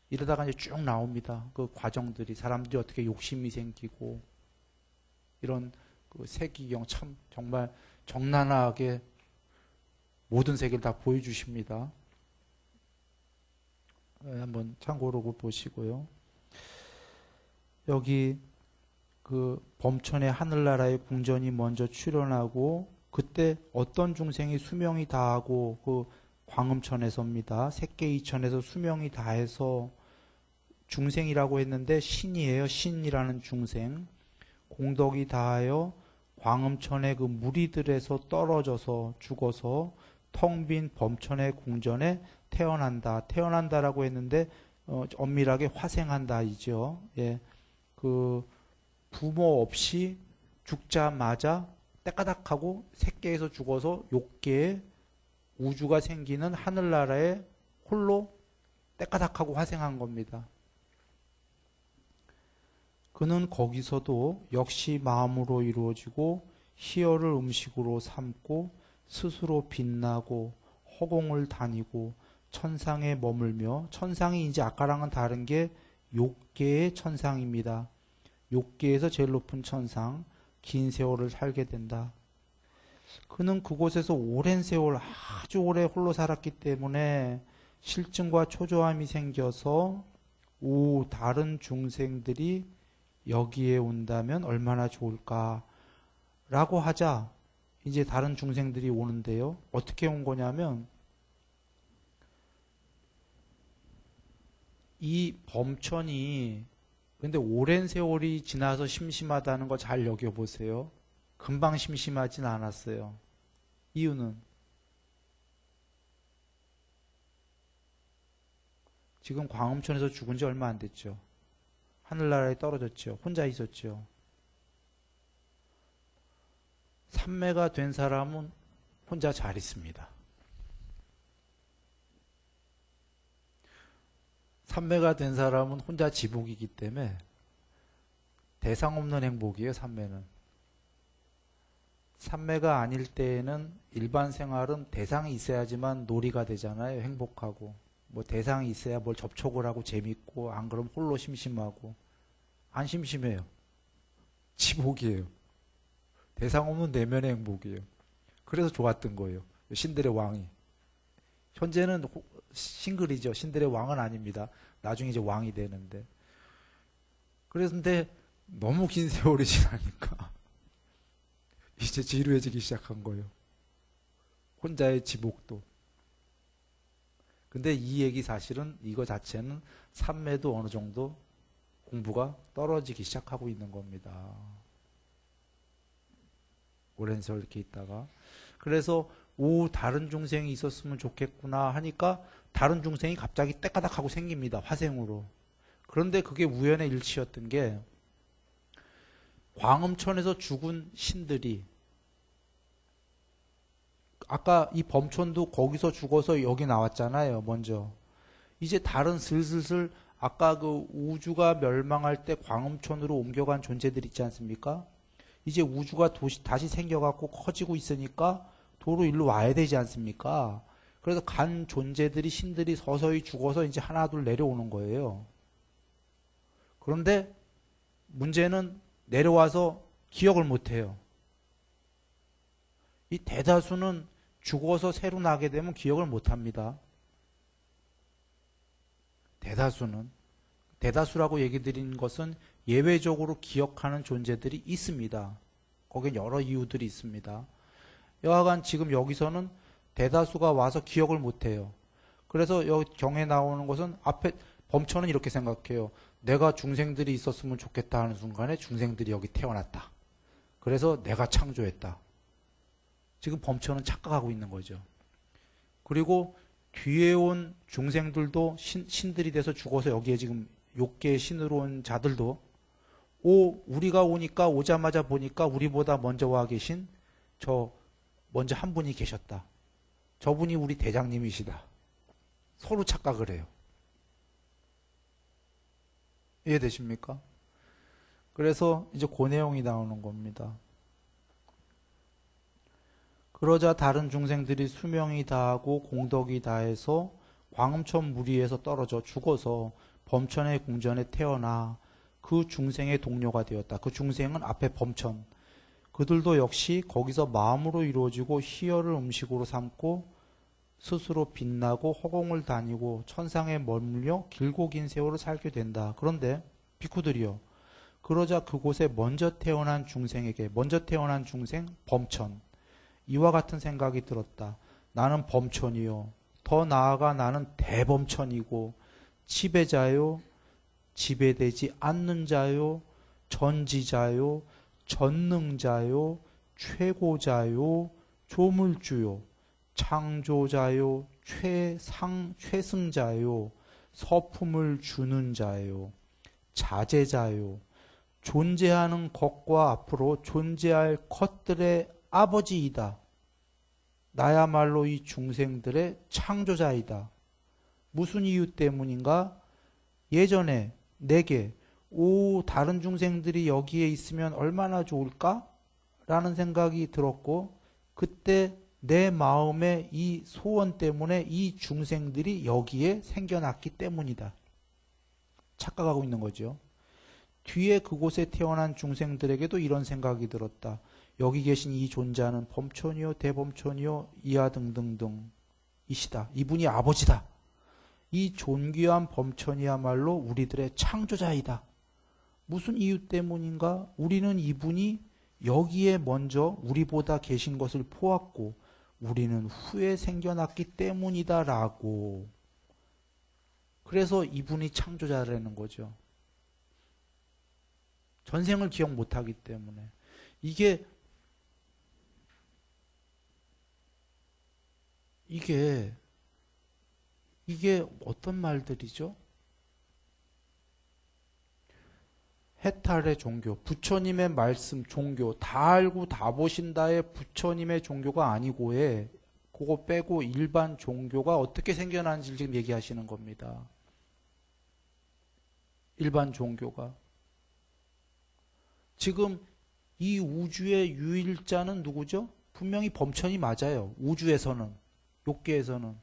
이러다가 이제 쭉 나옵니다. 그 과정들이 사람들이 어떻게 욕심이 생기고 이런 그 세기경 참 정말 적나라하게 모든 세계를 다 보여주십니다. 한번 참고로 보시고요. 여기 그 범천의 하늘나라의 궁전이 먼저 출현하고 그때 어떤 중생이 수명이 다하고 그 광음천에서입니다. 색계이천에서 수명이 다해서 중생이라고 했는데 신이에요. 신이라는 중생. 공덕이 다하여 광음천의 그 무리들에서 떨어져서 죽어서 텅 빈 범천의 궁전에 태어난다. 태어난다라고 했는데 엄밀하게 화생한다이죠. 예, 그 부모 없이 죽자마자 때까닥하고 색계에서 죽어서 욕계에 우주가 생기는 하늘나라에 홀로 때까닥하고 화생한 겁니다. 그는 거기서도 역시 마음으로 이루어지고 희열을 음식으로 삼고 스스로 빛나고 허공을 다니고 천상에 머물며, 천상이 이제 아까랑은 다른 게 욕계의 천상입니다. 욕계에서 제일 높은 천상, 긴 세월을 살게 된다. 그는 그곳에서 오랜 세월 아주 오래 홀로 살았기 때문에 실증과 초조함이 생겨서 다른 중생들이 여기에 온다면 얼마나 좋을까 라고 하자 이제 다른 중생들이 오는데요. 어떻게 온 거냐면 이 범천이 근데 오랜 세월이 지나서 심심하다는 거 잘 여겨보세요. 금방 심심하진 않았어요. 이유는 지금 광음천에서 죽은 지 얼마 안 됐죠. 하늘나라에 떨어졌죠. 혼자 있었죠. 삼매가 된 사람은 혼자 잘 있습니다. 삼매가 된 사람은 혼자 지복이기 때문에 대상 없는 행복이에요. 삼매는. 삼매가 아닐 때에는 일반 생활은 대상이 있어야지만 놀이가 되잖아요. 행복하고. 뭐 대상이 있어야 뭘 접촉을 하고 재밌고, 안 그러면 홀로 심심하고. 안 심심해요. 지복이에요. 대상 없는 내면의 행복이에요. 그래서 좋았던 거예요. 신들의 왕이. 현재는 싱글이죠. 신들의 왕은 아닙니다. 나중에 이제 왕이 되는데. 그런데 너무 긴 세월이 지나니까 이제 지루해지기 시작한 거예요. 혼자의 지복도. 근데 이 얘기 사실은 이거 자체는 삼매도 어느 정도 공부가 떨어지기 시작하고 있는 겁니다. 오랜 세월 이렇게 있다가. 그래서 다른 중생이 있었으면 좋겠구나 하니까 다른 중생이 갑자기 때까닥하고 생깁니다. 화생으로. 그런데 그게 우연의 일치였던 게 광음천에서 죽은 신들이 아까 이 범천도 거기서 죽어서 여기 나왔잖아요. 먼저. 이제 다른 슬슬슬 아까 그 우주가 멸망할 때 광음천으로 옮겨간 존재들 있지 않습니까? 이제 우주가 다시 생겨갖고 커지고 있으니까 도로 일로 와야 되지 않습니까? 그래서 간 존재들이 신들이 서서히 죽어서 이제 하나 둘 내려오는 거예요. 그런데 문제는 내려와서 기억을 못해요. 이 대다수는 죽어서 새로 나게 되면 기억을 못합니다. 대다수라고 얘기 드린 것은 예외적으로 기억하는 존재들이 있습니다. 거기엔 여러 이유들이 있습니다. 여하간 지금 여기서는 대다수가 와서 기억을 못해요. 그래서 여기 경에 나오는 것은 앞에 범천은 이렇게 생각해요. 내가 중생들이 있었으면 좋겠다 하는 순간에 중생들이 여기 태어났다. 그래서 내가 창조했다. 지금 범천은 착각하고 있는 거죠. 그리고 뒤에 온 중생들도 신들이 돼서 죽어서 여기에 지금 욕계의 신으로 온 자들도 우리가 오자마자 보니까 우리보다 먼저 와 계신 먼저 한 분이 계셨다. 저분이 우리 대장님이시다. 서로 착각을 해요. 이해되십니까? 그래서 이제 그 내용이 나오는 겁니다. 그러자 다른 중생들이 수명이 다하고 공덕이 다해서 광음천 무리에서 떨어져 죽어서 범천의 궁전에 태어나 그 중생의 동료가 되었다. 그 중생은 앞에 범천. 그들도 역시 거기서 마음으로 이루어지고 희열을 음식으로 삼고 스스로 빛나고 허공을 다니고 천상에 머물며 길고 긴 세월을 살게 된다. 그런데 비쿠들이여, 그러자 그곳에 먼저 태어난 중생에게, 먼저 태어난 중생 범천, 이와 같은 생각이 들었다. 나는 범천이요, 더 나아가 나는 대범천이고 지배자요, 지배되지 않는 자요, 전지자요, 전능자요, 최고자요, 조물주요, 창조자요, 최승자요, 서품을 주는 자요, 자제자요, 존재하는 것과 앞으로 존재할 것들의 아버지이다. 나야말로 이 중생들의 창조자이다. 무슨 이유 때문인가? 예전에 내게 다른 중생들이 여기에 있으면 얼마나 좋을까? 라는 생각이 들었고, 그때 내 마음의 이 소원 때문에 이 중생들이 여기에 생겨났기 때문이다. 착각하고 있는 거죠. 뒤에 그곳에 태어난 중생들에게도 이런 생각이 들었다. 여기 계신 이 존재하는 범천이요, 대범천이요, 이하 등등등 이시다. 이분이 아버지다. 이 존귀한 범천이야말로 우리들의 창조자이다. 무슨 이유 때문인가? 우리는 이분이 여기에 먼저 우리보다 계신 것을 보았고 우리는 후에 생겨났기 때문이다라고. 그래서 이분이 창조자라는 거죠. 전생을 기억 못하기 때문에. 이게 어떤 말들이죠? 해탈의 종교, 부처님의 말씀, 종교, 다 알고 다 보신다의 부처님의 종교가 아니고에 그거 빼고 일반 종교가 어떻게 생겨나는지 지금 얘기하시는 겁니다. 일반 종교가. 지금 이 우주의 유일자는 누구죠? 분명히 범천이 맞아요. 우주에서는, 욕계에서는.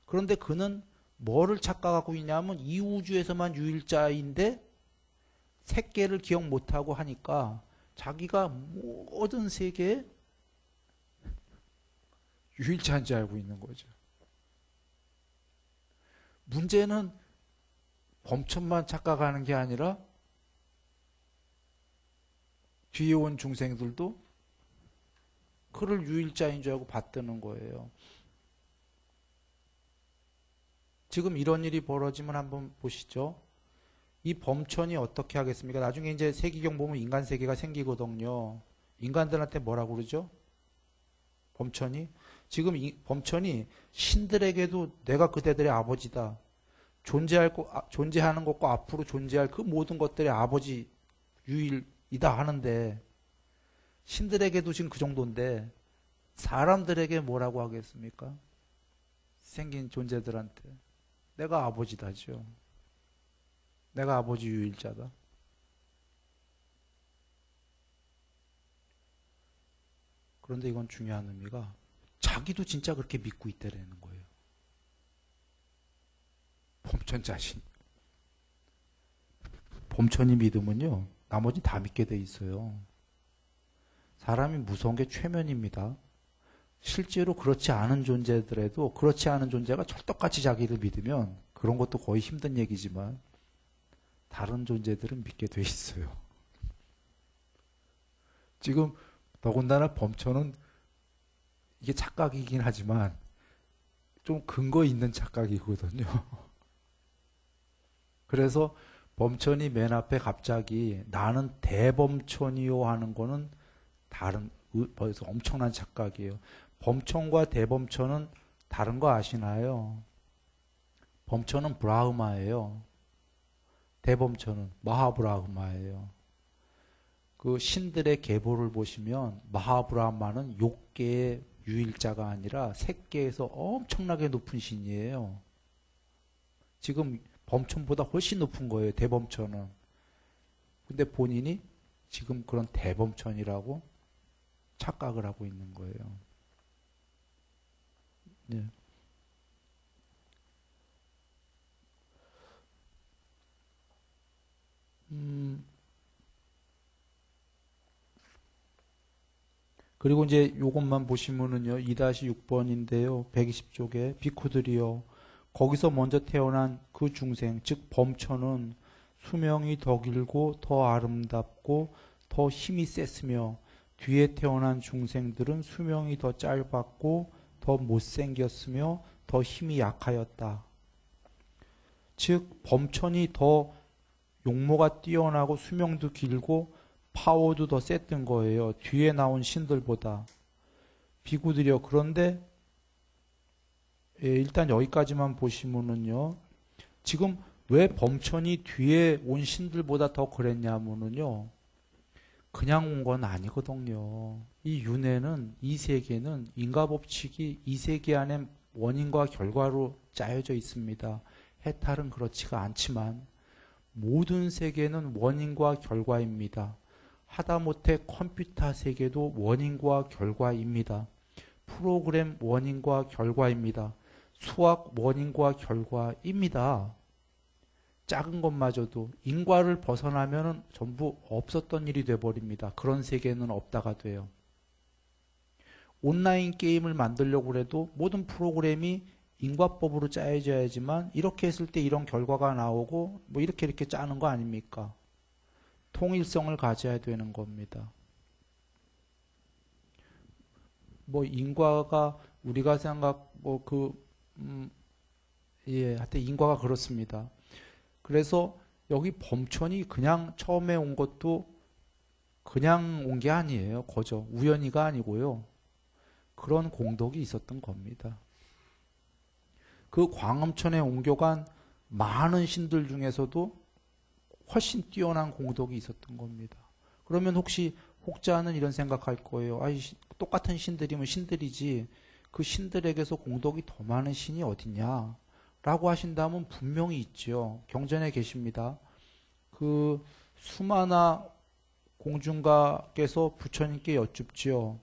그런데 그는 뭐를 착각하고 있냐면 이 우주에서만 유일자인데 색계를 기억 못하고 하니까 자기가 모든 세계에 유일자인 줄 알고 있는 거죠. 문제는 범천만 착각하는 게 아니라 뒤에 온 중생들도 그를 유일자인 줄 알고 받드는 거예요. 지금 이런 일이 벌어지면 한번 보시죠. 이 범천이 어떻게 하겠습니까? 나중에 이제 세기경 보면 인간 세계가 생기거든요. 인간들한테 뭐라고 그러죠? 범천이? 지금 이 범천이 신들에게도 내가 그대들의 아버지다. 존재하는 것과 앞으로 존재할 그 모든 것들의 아버지 유일이다 하는데 신들에게도 지금 그 정도인데 사람들에게 뭐라고 하겠습니까? 생긴 존재들한테 내가 아버지다죠. 내가 아버지 유일자다. 그런데 이건 중요한 의미가 자기도 진짜 그렇게 믿고 있다라는 거예요. 범천 자신. 범천이 믿으면요. 나머지 다 믿게 돼 있어요. 사람이 무서운 게 최면입니다. 실제로 그렇지 않은 존재들에도 그렇지 않은 존재가 철떡같이 자기를 믿으면 그런 것도 거의 힘든 얘기지만 다른 존재들은 믿게 돼 있어요. 지금 더군다나 범천은 이게 착각이긴 하지만 좀 근거 있는 착각이거든요. 그래서 범천이 맨 앞에 갑자기 나는 대범천이요 하는 거는 다른 벌써 엄청난 착각이에요. 범천과 대범천은 다른 거 아시나요? 범천은 브라흐마예요. 대범천은 마하브라흐마예요. 그 신들의 계보를 보시면 마하브라흐마는 욕계의 유일자가 아니라 색계에서 엄청나게 높은 신이에요. 지금 범천보다 훨씬 높은 거예요. 대범천은. 근데 본인이 지금 그런 대범천이라고 착각을 하고 있는 거예요. 네. 그리고 이제 요것만 보시면은요, 2-6번인데요. 120쪽에 비쿠들이요. 거기서 먼저 태어난 그 중생, 즉 범처는 수명이 더 길고 더 아름답고 더 힘이 셌으며 뒤에 태어난 중생들은 수명이 더 짧았고 더 못생겼으며 더 힘이 약하였다. 즉 범천이 더 용모가 뛰어나고 수명도 길고 파워도 더 셌던 거예요. 뒤에 나온 신들보다. 비구들이요. 그런데 일단 여기까지만 보시면은요. 지금 왜 범천이 뒤에 온 신들보다 더 그랬냐면은요. 그냥 온 건 아니거든요. 이 윤회는, 이 세계는 인과법칙이 이 세계 안에 원인과 결과로 짜여져 있습니다. 해탈은 그렇지가 않지만 모든 세계는 원인과 결과입니다. 하다못해 컴퓨터 세계도 원인과 결과입니다. 프로그램 원인과 결과입니다. 수학 원인과 결과입니다. 작은 것마저도 인과를 벗어나면 전부 없었던 일이 돼버립니다. 그런 세계는 없다가 돼요. 온라인 게임을 만들려고 해도 모든 프로그램이 인과법으로 짜여져야지만 이렇게 했을 때 이런 결과가 나오고 뭐 이렇게 짜는 거 아닙니까? 통일성을 가져야 되는 겁니다. 뭐 인과가 우리가 생각 하여튼 인과가 그렇습니다. 그래서 여기 범천이 그냥 처음에 온 것도 그냥 온 게 아니에요. 거저 우연히가 아니고요. 그런 공덕이 있었던 겁니다. 그 광음천에 옮겨간 많은 신들 중에서도 훨씬 뛰어난 공덕이 있었던 겁니다. 그러면 혹시 혹자는 이런 생각할 거예요. 똑같은 신들이면 신들이지 그 신들에게서 공덕이 더 많은 신이 어딨냐? 라고 하신다면 분명히 있죠. 경전에 계십니다. 그 수마나 공중가께서 부처님께 여쭙지요.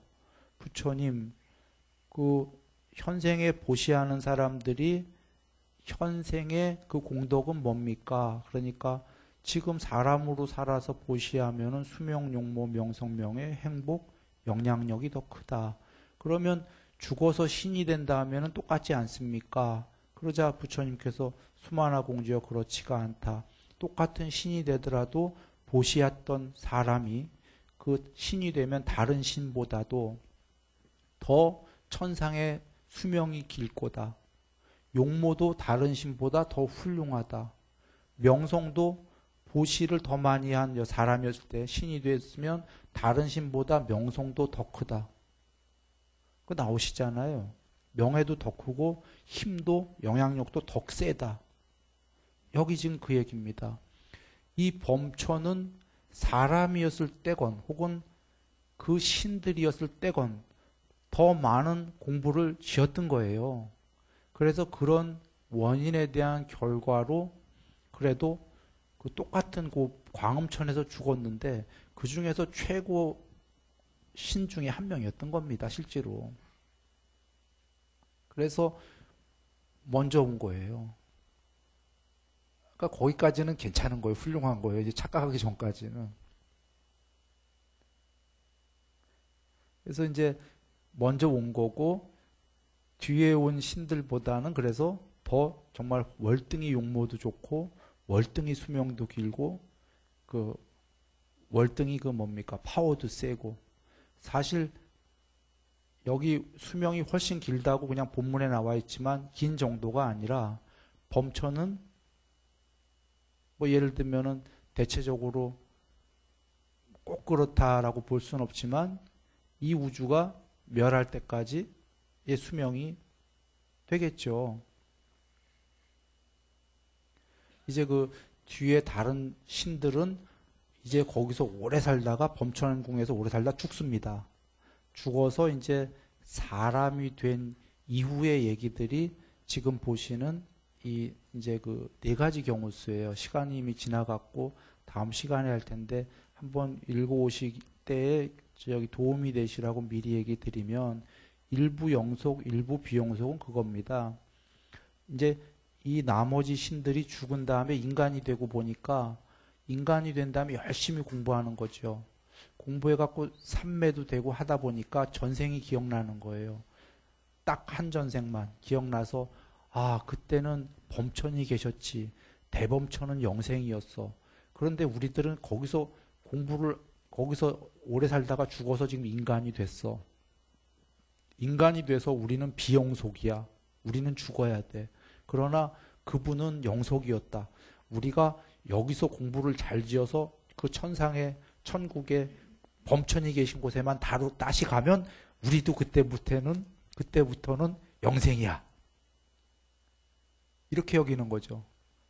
부처님, 그 현생에 보시하는 사람들이 현생의 그 공덕은 뭡니까? 그러니까 지금 사람으로 살아서 보시하면은 수명, 용모, 명성, 명예, 행복, 영향력이 더 크다. 그러면 죽어서 신이 된다 하면은 똑같지 않습니까? 그러자 부처님께서 수마나 공주여 그렇지가 않다. 똑같은 신이 되더라도 보시했던 사람이 그 신이 되면 다른 신보다도 더 천상의 수명이 길 거다. 용모도 다른 신보다 더 훌륭하다. 명성도 보시를 더 많이 한 사람이었을 때 신이 됐으면 다른 신보다 명성도 더 크다. 그거 나오시잖아요. 명예도 더 크고 힘도 영향력도 더 세다. 여기 지금 그 얘기입니다. 이 범천은 사람이었을 때건 혹은 그 신들이었을 때건 더 많은 공부를 지었던 거예요. 그래서 그런 원인에 대한 결과로 그래도 그 똑같은 그 광음천에서 죽었는데 그 중에서 최고 신 중에 한 명이었던 겁니다. 실제로. 그래서 먼저 온 거예요. 그러니까 거기까지는 괜찮은 거예요. 훌륭한 거예요. 이제 착각하기 전까지는. 그래서 이제 먼저 온 거고 뒤에 온 신들보다는 그래서 더 정말 월등히 용모도 좋고 월등히 수명도 길고 그 월등히 그 뭡니까 파워도 세고 사실 여기 수명이 훨씬 길다고 그냥 본문에 나와 있지만 긴 정도가 아니라 범천은 뭐 예를 들면은 대체적으로 꼭 그렇다라고 볼 수는 없지만 이 우주가 멸할 때까지의 수명이 되겠죠. 이제 그 뒤에 다른 신들은 이제 거기서 오래 살다가 범천궁에서 오래 살다 죽습니다. 죽어서 이제 사람이 된 이후의 얘기들이 지금 보시는 이 이제 그 네 가지 경우 수예요. 시간이 이미 지나갔고 다음 시간에 할 텐데 한번 읽어오실 때에 여기 도움이 되시라고 미리 얘기 드리면 일부 영속, 일부 비영속은 그겁니다. 이제 이 나머지 신들이 죽은 다음에 인간이 되고 보니까 인간이 된 다음에 열심히 공부하는 거죠. 공부해갖고 삼매도 되고 하다 보니까 전생이 기억나는 거예요. 딱 한 전생만 기억나서 아, 그때는 범천이 계셨지. 대범천은 영생이었어. 그런데 우리들은 거기서 오래 살다가 죽어서 지금 인간이 됐어. 인간이 돼서 우리는 비영속이야. 우리는 죽어야 돼. 그러나 그분은 영속이었다. 우리가 여기서 공부를 잘 지어서 그 천상의 천국에 범천이 계신 곳에만 다시 가면 우리도 그때부터는 영생이야. 이렇게 여기는 거죠.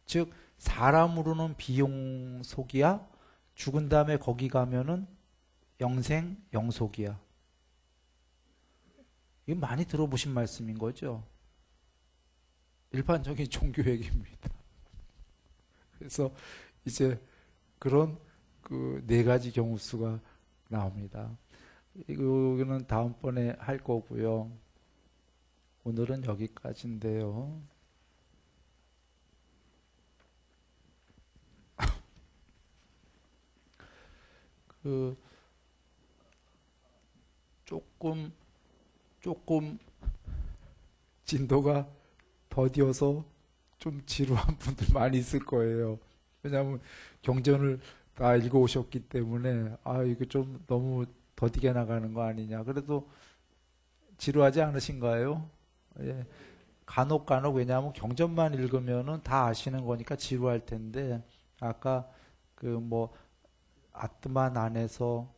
즉 사람으로는 비영속이야. 죽은 다음에 거기 가면은 영생, 영속이야. 이거 많이 들어보신 말씀인 거죠. 일반적인 종교 얘기입니다. 그래서 이제 그런 그 네 가지 경우 수가 나옵니다. 이거는 다음번에 할 거고요. 오늘은 여기까지인데요. 그 조금 진도가 더디어서 좀 지루한 분들 많이 있을 거예요. 왜냐하면 경전을 다 읽어오셨기 때문에 이거 좀 너무 더디게 나가는 거 아니냐. 그래도 지루하지 않으신가요? 예. 간혹 왜냐하면 경전만 읽으면은 다 아시는 거니까 지루할 텐데 아까 그 뭐 아트만 안에서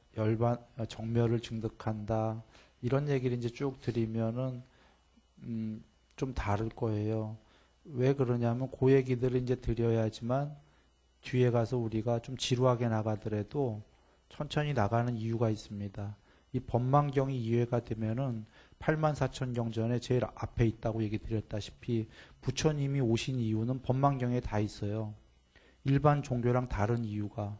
정멸을 증득한다 이런 얘기를 이제 쭉 드리면은 좀 다를 거예요. 왜 그러냐면 그 얘기들을 이제 드려야지만 뒤에 가서 우리가 좀 지루하게 나가더라도 천천히 나가는 이유가 있습니다. 이 법망경이 이해가 되면은 84,000경전에 제일 앞에 있다고 얘기 드렸다시피 부처님이 오신 이유는 법망경에 다 있어요. 일반 종교랑 다른 이유가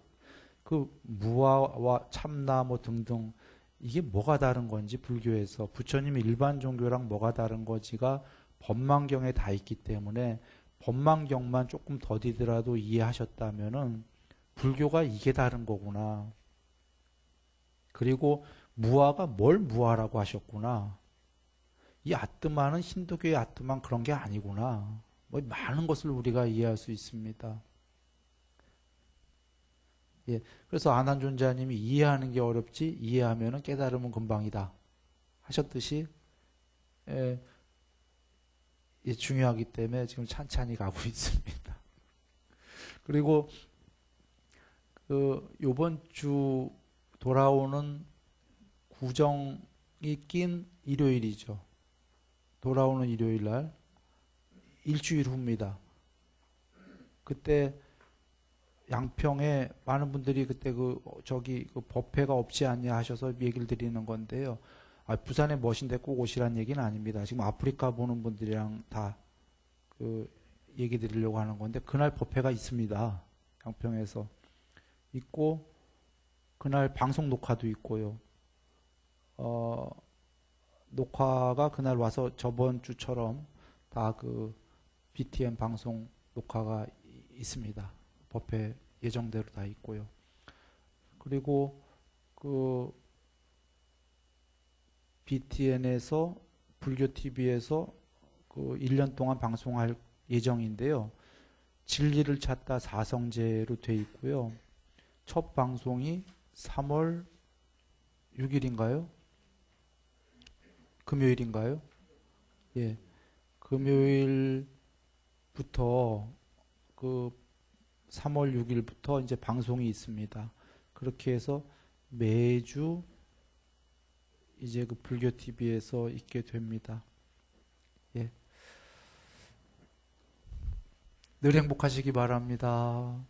그 무아와 참나 뭐 등등 이게 뭐가 다른 건지 불교에서 부처님이 일반 종교랑 뭐가 다른 건지가 법망경에 다 있기 때문에 법망경만 조금 더디더라도 이해하셨다면은 불교가 이게 다른 거구나. 그리고 무아가 뭘 무아라고 하셨구나. 이 아트만은 힌두교의 아트만 그런 게 아니구나. 뭐 많은 것을 우리가 이해할 수 있습니다. 예, 그래서 아난존자님이 이해하는 게 어렵지 이해하면은 깨달으면 금방이다 하셨듯이 예, 중요하기 때문에 지금 찬찬히 가고 있습니다. 그리고 요번 주 돌아오는 구정이 낀 일요일이죠. 돌아오는 일요일 날 일주일 후입니다. 그때 양평에 많은 분들이 그때 그 법회가 없지 않냐 하셔서 얘기를 드리는 건데요. 부산에 멋인데 꼭 오시란 얘기는 아닙니다. 지금 아프리카 보는 분들이랑 다 그 얘기 드리려고 하는 건데 그날 법회가 있습니다. 양평에서 있고 그날 방송 녹화도 있고요. 녹화가 그날 와서 저번 주처럼 다 그 BTN 방송 녹화가 있습니다. 법회 예정대로 다 있고요. 그리고 그 BTN에서 불교TV에서 그 1년 동안 방송할 예정인데요. 진리를 찾다 사성제로 돼 있고요. 첫 방송이 3월 6일인가요? 금요일인가요? 예. 금요일부터 그 3월 6일부터 이제 방송이 있습니다. 그렇게 해서 매주 이제 그 불교 TV에서 있게 됩니다. 예. 늘 행복하시기 바랍니다.